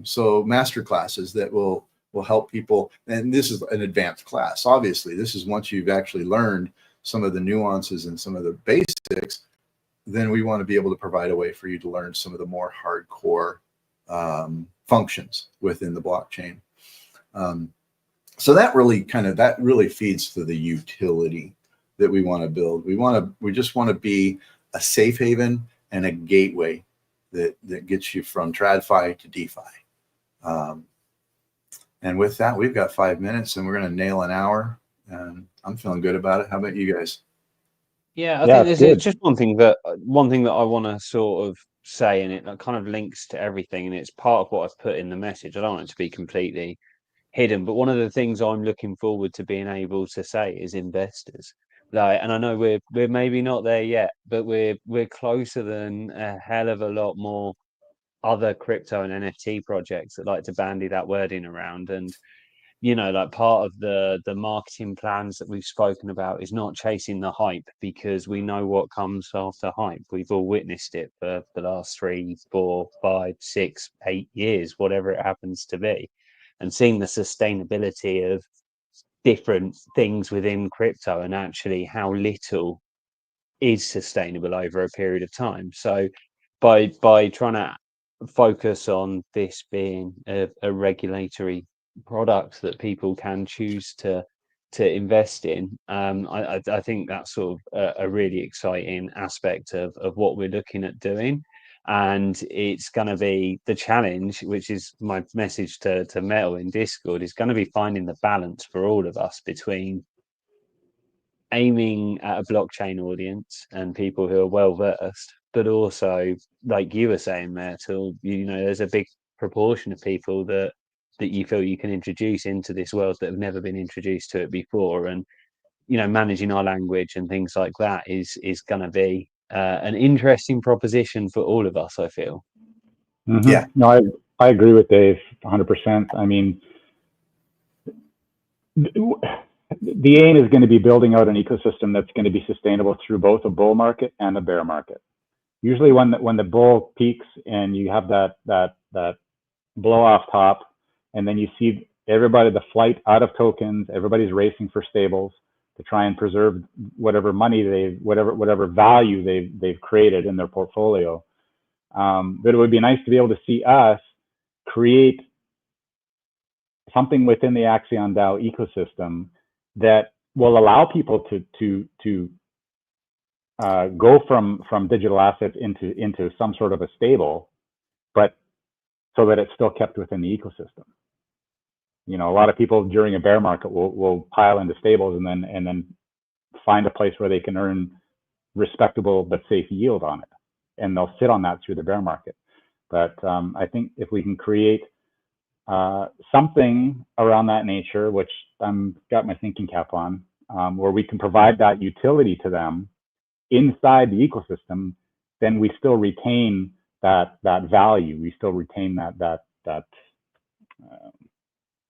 So master classes that will help people, and this is an advanced class. Obviously, this is once you've actually learned some of the nuances and some of the basics, then we want to be able to provide a way for you to learn some of the more hardcore functions within the blockchain. So that really feeds to the utility that we want to build. We just want to be a safe haven and a gateway that gets you from TradFi to DeFi. And with that, we've got 5 minutes, and we're going to nail an hour, and I'm feeling good about it. How about you guys? Yeah, I think there's just one thing that I want to sort of say, and it kind of links to everything, and it's part of what I've put in the message. I don't want it to be completely hidden, but one of the things I'm looking forward to being able to say is investors. And I know we're maybe not there yet, but we're closer than a hell of a lot more other crypto and NFT projects that like to bandy that wording around. And like part of the marketing plans that we've spoken about is not chasing the hype, because we know what comes after hype. We've all witnessed it for the last 3, 4, 5, 6, 8 years, whatever it happens to be, and seeing the sustainability of different things within crypto and actually how little is sustainable over a period of time. So by trying to focus on this being a regulatory product that people can choose to invest in, I think that's sort of a really exciting aspect of what we're looking at doing. And it's going to be the challenge, which is my message to Metal in Discord, is going to be finding the balance for all of us between aiming at a blockchain audience and people who are well versed, but also, like you were saying, Metal, there's a big proportion of people that you feel you can introduce into this world that have never been introduced to it before. And managing our language and things like that is going to be an interesting proposition for all of us, I feel. Mm-hmm. Yeah, no, I agree with Dave 100%. I mean, the aim is going to be building out an ecosystem that's going to be sustainable through both a bull market and a bear market. Usually when the bull peaks and you have that blow off top, and then you see everybody, the flight out of tokens, everybody's racing for stables to try and preserve whatever money whatever value they've created in their portfolio. But it would be nice to be able to see us create something within the Axion DAO ecosystem that will allow people to go from digital assets into some sort of a stable, but so that it's still kept within the ecosystem. A lot of people during a bear market will pile into stables and then find a place where they can earn respectable but safe yield on it, and they'll sit on that through the bear market. But I think if we can create something around that nature, which I'm got my thinking cap on, where we can provide that utility to them inside the ecosystem, then we still retain that value. We still retain that that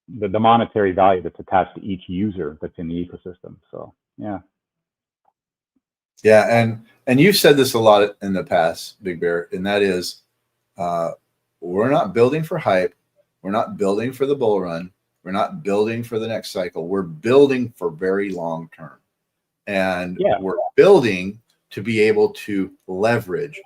the monetary value that's attached to each user that's in the ecosystem. So yeah. Yeah, and you've said this a lot in the past, Big Bear, and that is, we're not building for hype, we're not building for the bull run, we're not building for the next cycle. We're building for very long term, and we're building to be able to leverage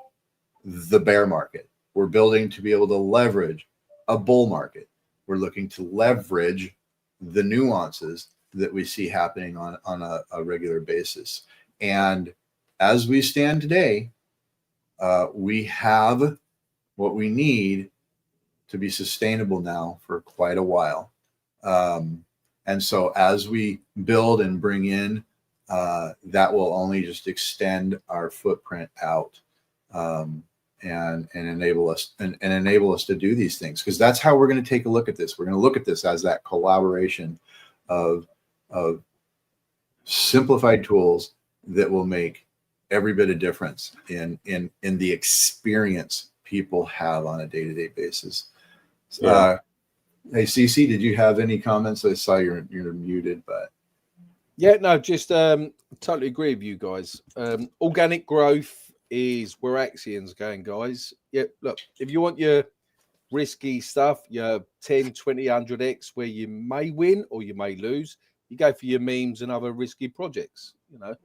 the bear market. We're building to be able to leverage a bull market. We're looking to leverage the nuances that we see happening on a regular basis. And as we stand today, we have what we need to be sustainable now for quite a while. And so as we build and bring in, that will only just extend our footprint out, and enable us and enable us to do these things, because that's how we're going to take a look at this. We're going to look at this as that collaboration of simplified tools that will make every bit of difference in the experience people have on a day-to-day basis. Hey, CC, did you have any comments? I saw you're muted, but yeah, no, just totally agree with you guys. Organic growth is where Axion's going, guys. Yeah, look, if you want your risky stuff, your 10, 20, 100x, where you may win or you may lose, you go for your memes and other risky projects, you know.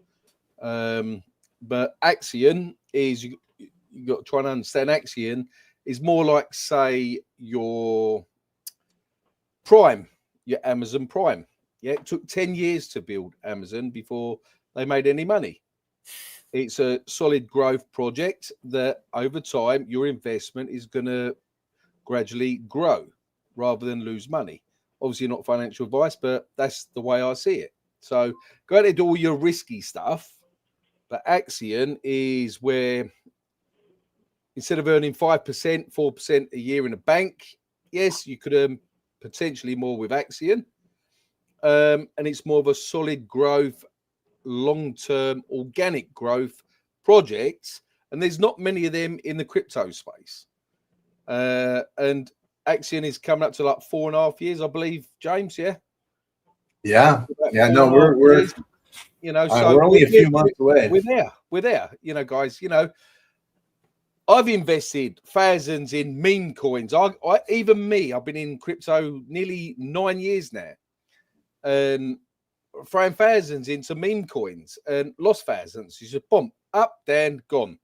But Axion is, you got to try and understand, Axion is more like, say, your Prime, your Amazon Prime. Yeah, it took 10 years to build Amazon before they made any money. It's a solid growth project that over time, your investment is going to gradually grow rather than lose money. Obviously not financial advice, but that's the way I see it. So go ahead and do all your risky stuff. But Axion is where instead of earning 5%, 4% a year in a bank, yes, you could earn potentially more with Axion. And it's more of a solid growth, long-term organic growth projects. And there's not many of them in the crypto space. And Axion is coming up to like 4.5 years, I believe, James. Yeah. No, we're you know, so we're only a few months away. We're there, you know, guys. You know, I've invested thousands in meme coins. Even me, I've been in crypto nearly 9 years now, and throwing thousands into meme coins and lost thousands. You just boom, up, down, gone.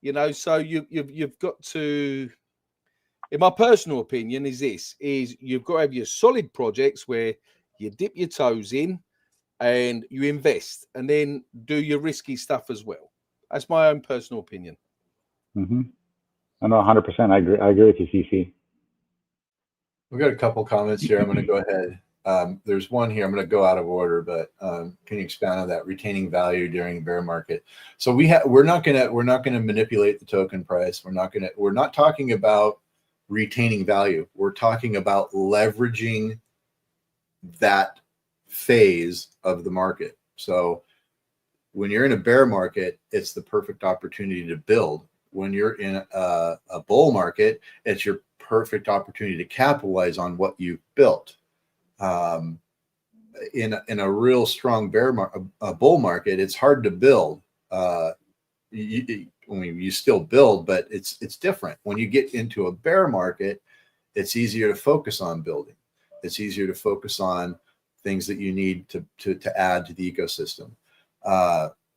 You know, so you've got to. In my personal opinion, is you've got to have your solid projects where you dip your toes in and you invest, and then do your risky stuff as well. That's my own personal opinion. Mm-hmm. I know 100%. I agree with you, CC. We've got a couple comments here. I'm going to go ahead. There's one here. I'm going to go out of order, but can you expand on that? Retaining value during bear market. So we're not going to manipulate the token price. We're not talking about retaining value. We're talking about leveraging that phase of the market. So when you're in a bear market, it's the perfect opportunity to build. When you're in a bull market, it's your perfect opportunity to capitalize on what you've built. In a real strong bull market, it's hard to build. You still build, but it's different. When you get into a bear market, it's easier to focus on building. It's easier to focus on things that you need to add to the ecosystem.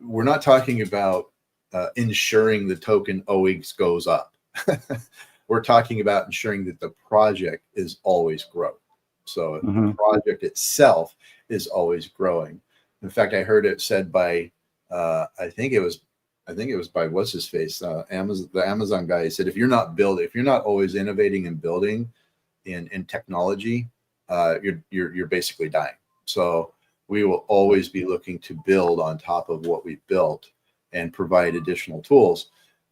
We're not talking about ensuring the token always goes up. We're talking about ensuring that the project is always growing. So the project itself is always growing. In fact, I heard it said by I think it was by what's his face, the Amazon guy. He said, if you're not always innovating and building in technology, you're basically dying. So we will always be looking to build on top of what we've built and provide additional tools.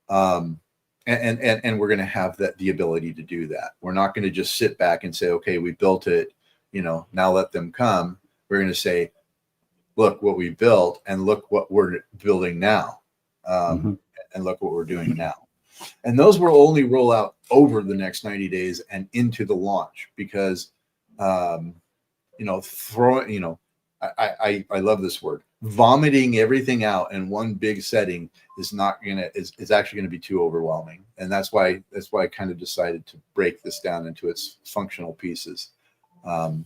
And we're going to have the ability to do that. We're not going to just sit back and say, okay, we built it, now let them come. We're going to say, look what we built and look what we're building now. And look what we're doing now. And those will only roll out over the next 90 days and into the launch because, I love this word. Vomiting everything out in one big setting is actually going to be too overwhelming. And that's why I kind of decided to break this down into its functional pieces. So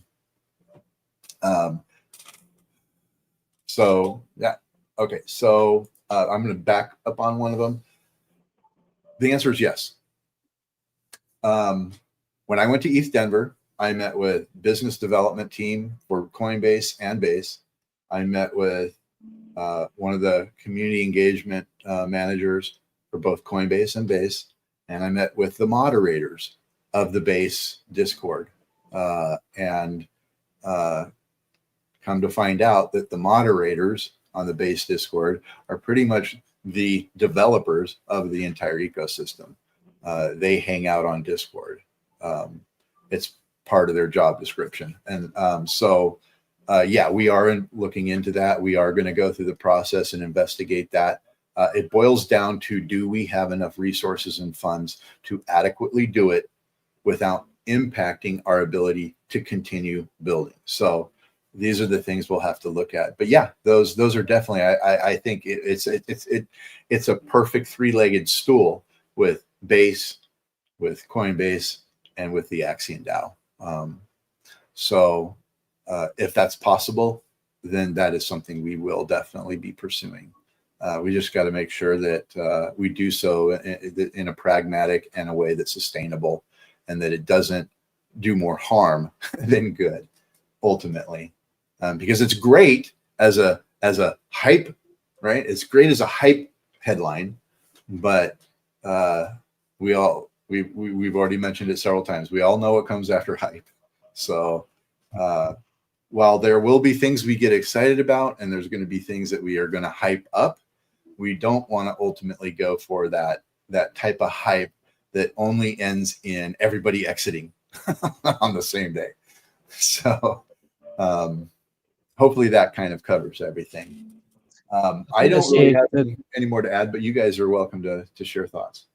I'm going to back up on one of them. The answer is yes. When I went to East Denver, I met with business development team for Coinbase and Base. I met with one of the community engagement managers for both Coinbase and Base, and I met with the moderators of the Base Discord, and come to find out that the moderators on the Base Discord are pretty much the developers of the entire ecosystem. They hang out on Discord. It's part of their job description. And we are looking into that. We are going to go through the process and investigate that. It boils down to, do we have enough resources and funds to adequately do it without impacting our ability to continue building? So these are the things we'll have to look at. But yeah, those are definitely, I think it's a perfect three-legged stool with Base, with Coinbase, and with the Axion DAO. If that's possible, then that is something we will definitely be pursuing. We just got to make sure that we do so in a pragmatic and a way that's sustainable, and that it doesn't do more harm than good, ultimately. Because it's great as a hype, right? It's great as a hype headline, but we've already mentioned it several times. We all know what comes after hype. So while there will be things we get excited about, and there's going to be things that we are going to hype up, we don't want to ultimately go for that type of hype that only ends in everybody exiting on the same day. So hopefully that kind of covers everything. I don't really have any more to add, but you guys are welcome to share thoughts.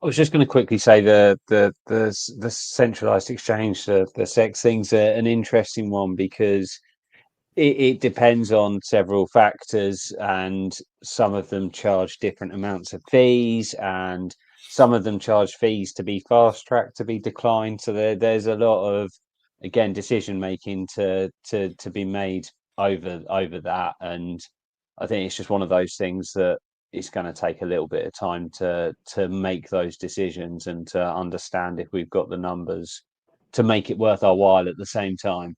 I was just going to quickly say the centralized exchange, the SEX thing's an interesting one, because it depends on several factors, and some of them charge different amounts of fees, and some of them charge fees to be fast tracked, to be declined. So there's a lot of, again, decision making to be made over that, and I think it's just one of those things that it's going to take a little bit of time to make those decisions and to understand if we've got the numbers to make it worth our while at the same time.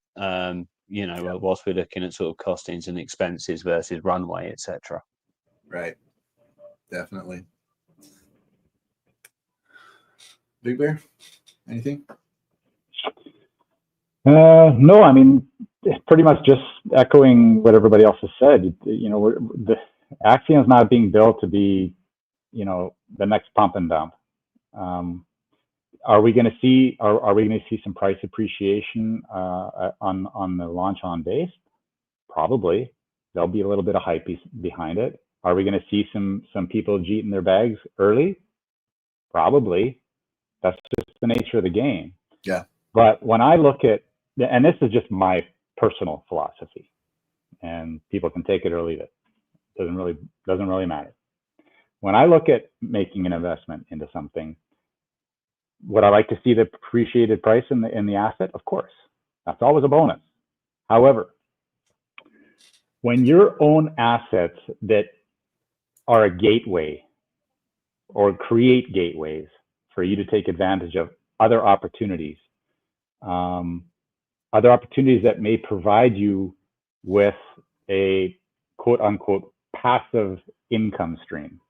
Whilst we're looking at sort of costings and expenses versus runway, etc. Right. Definitely. Big Bear, anything? No, I mean, pretty much just echoing what everybody else has said. The Axion is not being built to be, the next pump and dump. Are we going to see some price appreciation on the launch on Base? Probably. There'll be a little bit of hype behind it. Are we going to see some people jeeting their bags early? Probably. That's just the nature of the game. Yeah. But when I look at, and this is just my personal philosophy, and people can take it or leave it. Doesn't really matter. When I look at making an investment into something, would I like to see the appreciated price in the asset? Of course. That's always a bonus. However, when your own assets that are a gateway or create gateways for you to take advantage of other opportunities that may provide you with a quote unquote passive income stream.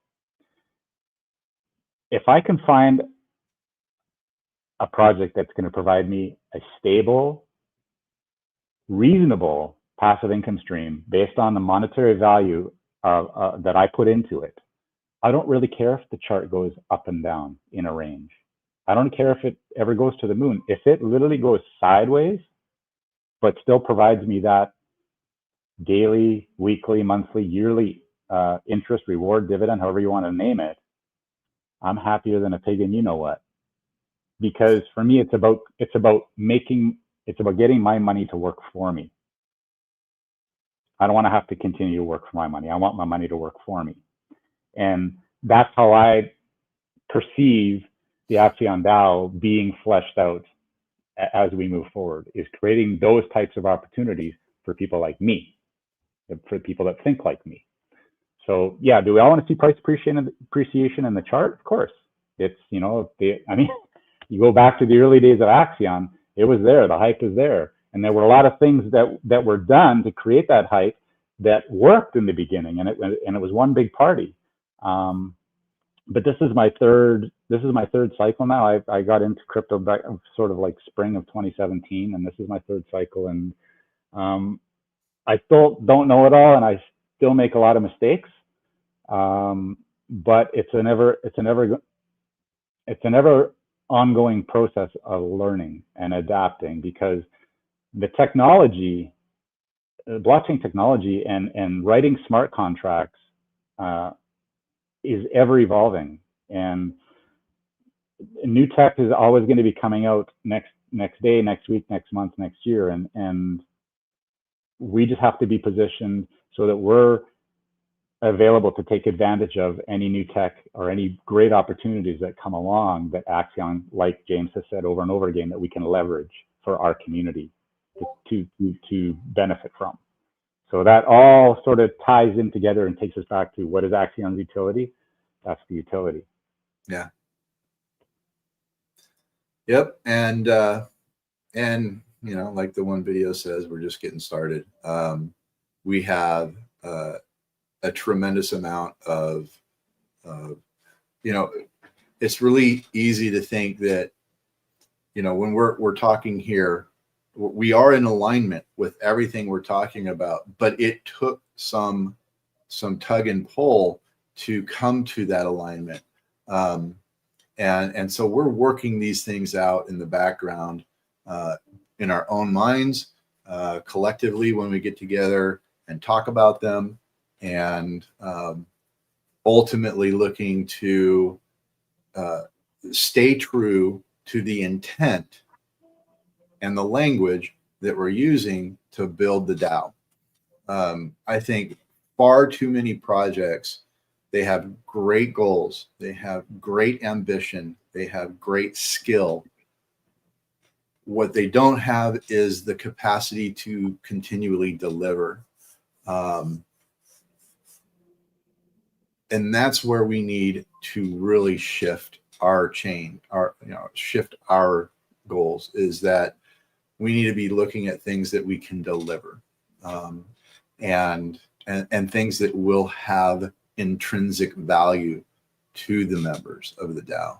If I can find a project that's going to provide me a stable, reasonable passive income stream based on the monetary value that I put into it, I don't really care if the chart goes up and down in a range. I don't care if it ever goes to the moon. If it literally goes sideways, but still provides me that daily, weekly, monthly, yearly interest, reward, dividend, however you want to name it, I'm happier than a pig and you know what. Because for me, it's about getting my money to work for me. I don't want to have to continue to work for my money. I want my money to work for me. And that's how I perceive the Axion DAO being fleshed out as we move forward, is creating those types of opportunities for people like me, for people that think like me. So yeah, do we all want to see price appreciation in the chart? Of course. It's, you go back to the early days of Axion, it was there, the hype was there. And there were a lot of things that were done to create that hype that worked in the beginning, and it was one big party. But this is my third cycle now. I got into crypto back sort of like spring of 2017, and this is my third cycle. And I still don't know it all, and I still make a lot of mistakes. But it's an ever ongoing process of learning and adapting, because the technology, blockchain technology, and writing smart contracts is ever evolving, and new tech is always going to be coming out next day, next week, next month, next year, and we just have to be positioned so that we're available to take advantage of any new tech or any great opportunities that come along that Axion, like James has said over and over again, that we can leverage for our community to benefit from. So that all sort of ties in together and takes us back to what is Axion's utility? That's the utility. Yeah. Yep. And like the one video says, we're just getting started. We have a tremendous amount of, it's really easy to think that, when we're talking here, we are in alignment with everything we're talking about, but it took some tug and pull to come to that alignment. And so we're working these things out in the background, in our own minds, collectively, when we get together and talk about them, and ultimately looking to stay true to the intent and the language that we're using to build the DAO. I think far too many projects, they have great goals, they have great ambition, they have great skill. What they don't have is the capacity to continually deliver. And that's where we need to really shift our shift our goals, is that we need to be looking at things that we can deliver, and things that will have intrinsic value to the members of the DAO.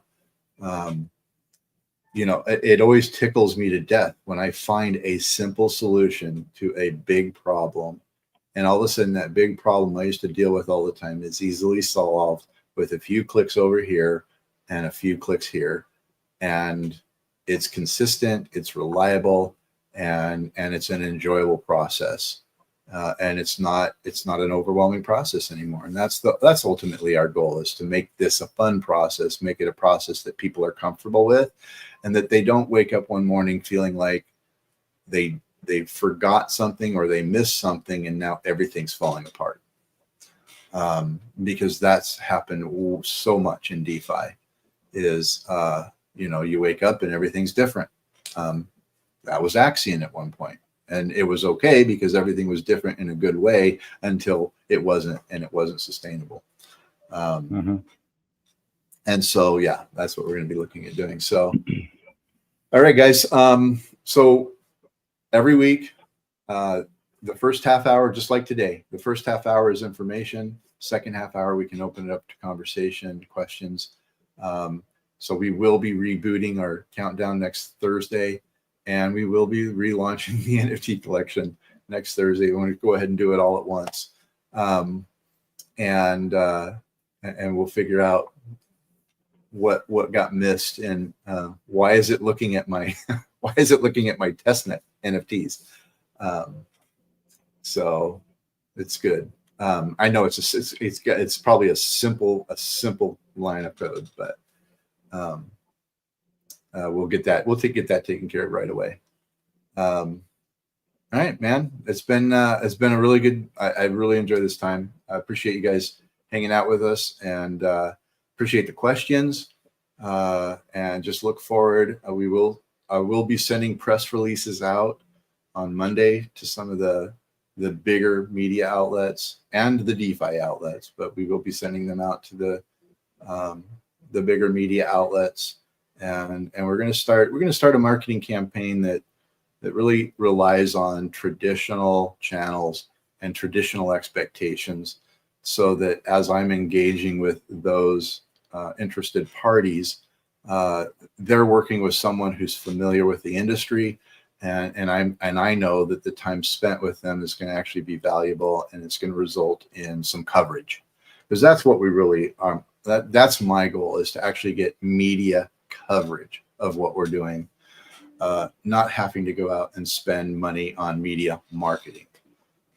It always tickles me to death when I find a simple solution to a big problem, and all of a sudden that big problem I used to deal with all the time is easily solved with a few clicks over here and a few clicks here, and it's consistent, it's reliable, and it's an enjoyable process, and it's not an overwhelming process anymore. And that's ultimately our goal, is to make this a fun process, make it a process that people are comfortable with, and that they don't wake up one morning feeling like they forgot something or they missed something and now everything's falling apart, because that's happened so much in DeFi. Is you wake up and everything's different. That was Axion at one point, and it was okay because everything was different in a good way until it wasn't, and it wasn't sustainable. And so, yeah, that's what we're going to be looking at doing. So, all right, guys. So every week, the first half hour, just like today, the first half hour is information. Second half hour, we can open it up to conversation, questions. So we will be rebooting our countdown next Thursday, and we will be relaunching the NFT collection next Thursday. We want to go ahead and do it all at once, and we'll figure out what got missed, and why is it looking at my testnet NFTs. So it's good. I know it's probably a simple line of code, but we'll get that taken care of right away. All right, man. It's been a really good. I really enjoyed this time. I appreciate you guys hanging out with us, and appreciate the questions. And just look forward. I will be sending press releases out on Monday to some of the bigger media outlets and the DeFi outlets, but we will be sending them out to the bigger media outlets, and we're going to start a marketing campaign that really relies on traditional channels and traditional expectations, so that as I'm engaging with those interested parties, they're working with someone who's familiar with the industry, and I know that the time spent with them is going to actually be valuable, and it's going to result in some coverage, because that's what we really that's my goal, is to actually get media coverage of what we're doing, not having to go out and spend money on media marketing.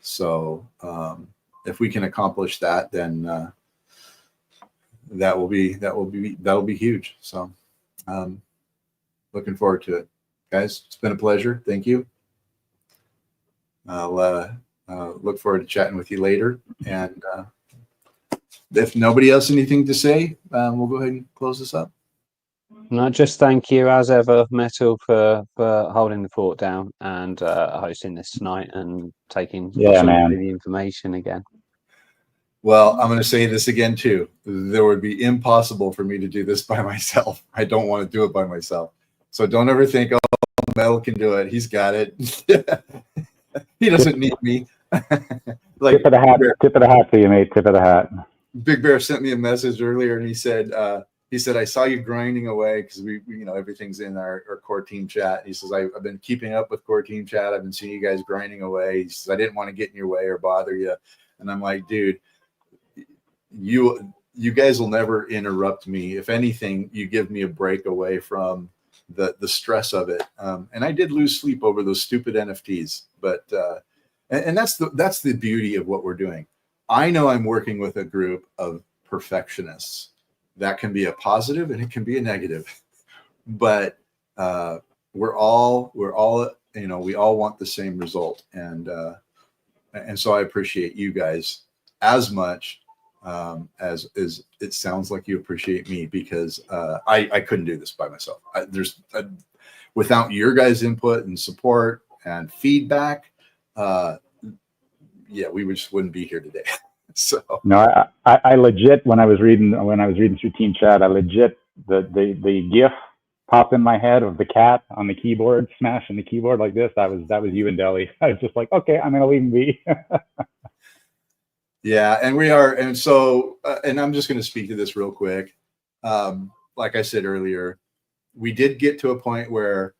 So if we can accomplish that, then that'll be huge. So looking forward to it, guys. It's been a pleasure. Thank you. I'll look forward to chatting with you later. And if nobody else has anything to say, we'll go ahead and close this up. No, just thank you as ever, Metal, for holding the fort down and hosting this tonight and taking the information again. Well, I'm going to say this again too. There would be impossible for me to do this by myself. I don't want to do it by myself. So don't ever think, oh, Metal can do it. He's got it. He doesn't need me. Like, tip of the hat to you, mate. Tip of the hat. Big Bear sent me a message earlier, and he said, I saw you grinding away, because we everything's in our core team chat. He says, I've been keeping up with core team chat. I've been seeing you guys grinding away. He says, I didn't want to get in your way or bother you. And I'm like, dude, you guys will never interrupt me. If anything, you give me a break away from the stress of it. And I did lose sleep over those stupid NFTs, but and that's the beauty of what we're doing. I know I'm working with a group of perfectionists. That can be a positive and it can be a negative, but we're all we all want the same result, and so I appreciate you guys as much as it sounds like you appreciate me, because I couldn't do this by myself. Without your guys' input and support and feedback, we just wouldn't be here today. So no, I legit, when I was reading through team chat, I legit the GIF popped in my head of the cat on the keyboard, smashing the keyboard like this. That was you and Deli. I was just like, okay, I'm gonna leave him be. Yeah, and we are, and so and I'm just going to speak to this real quick. Like I said earlier, we did get to a point where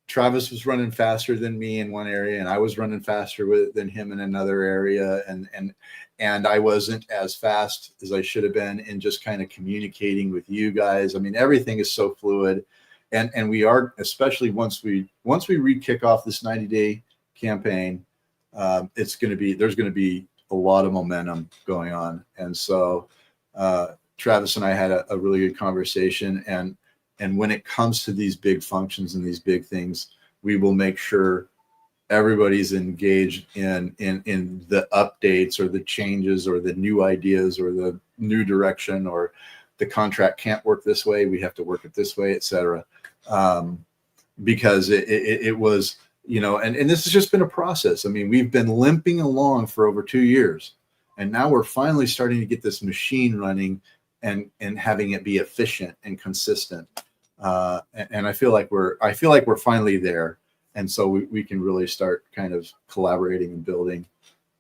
Travis was running faster than me in one area, and I was running faster than him in another area, and I wasn't as fast as I should have been in just kind of communicating with you guys. I mean, everything is so fluid, and we are, especially once we re-kick off this 90-day campaign, there's going to be a lot of momentum going on, and so Travis and I had a really good conversation, and when it comes to these big functions and these big things, we will make sure everybody's engaged in the updates or the changes or the new ideas or the new direction, or the contract can't work this way, we have to work it this way, etc. Because it was, and this has just been a process. I mean, we've been limping along for over 2 years, and now we're finally starting to get this machine running and having it be efficient and consistent. And I feel like we're finally there, and so we can really start kind of collaborating and building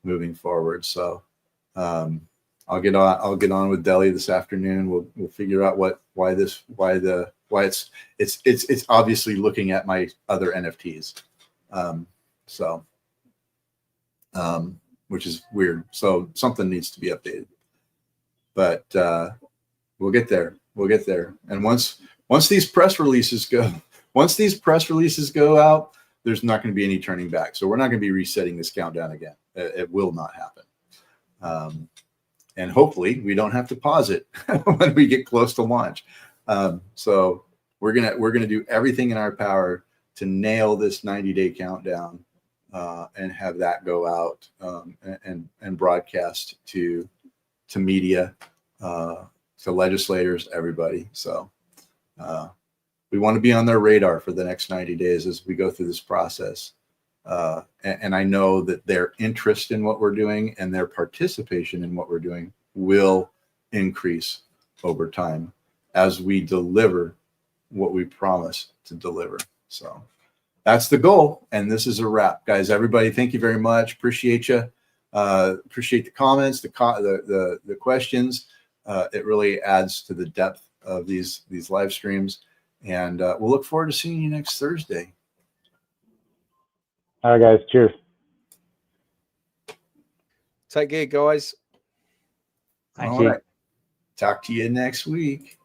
moving forward. So I'll get on with Deli this afternoon. We'll figure out why it's obviously looking at my other NFTs, which is weird. So something needs to be updated, but we'll get there. And once these press releases go out, there's not going to be any turning back. So we're not going to be resetting this countdown again. It will not happen. And hopefully we don't have to pause it when we get close to launch. So we're gonna do everything in our power to nail this 90-day countdown and have that go out and broadcast to media, to legislators, everybody. So we want to be on their radar for the next 90 days as we go through this process. And I know that their interest in what we're doing and their participation in what we're doing will increase over time as we deliver what we promise to deliver. So that's the goal. And this is a wrap, guys. Everybody, thank you very much. Appreciate you. Appreciate the comments, the questions. It really adds to the depth of these live streams. And we'll look forward to seeing you next Thursday. All right, guys. Cheers. Take care, guys. Thank All you. right. Talk to you next week.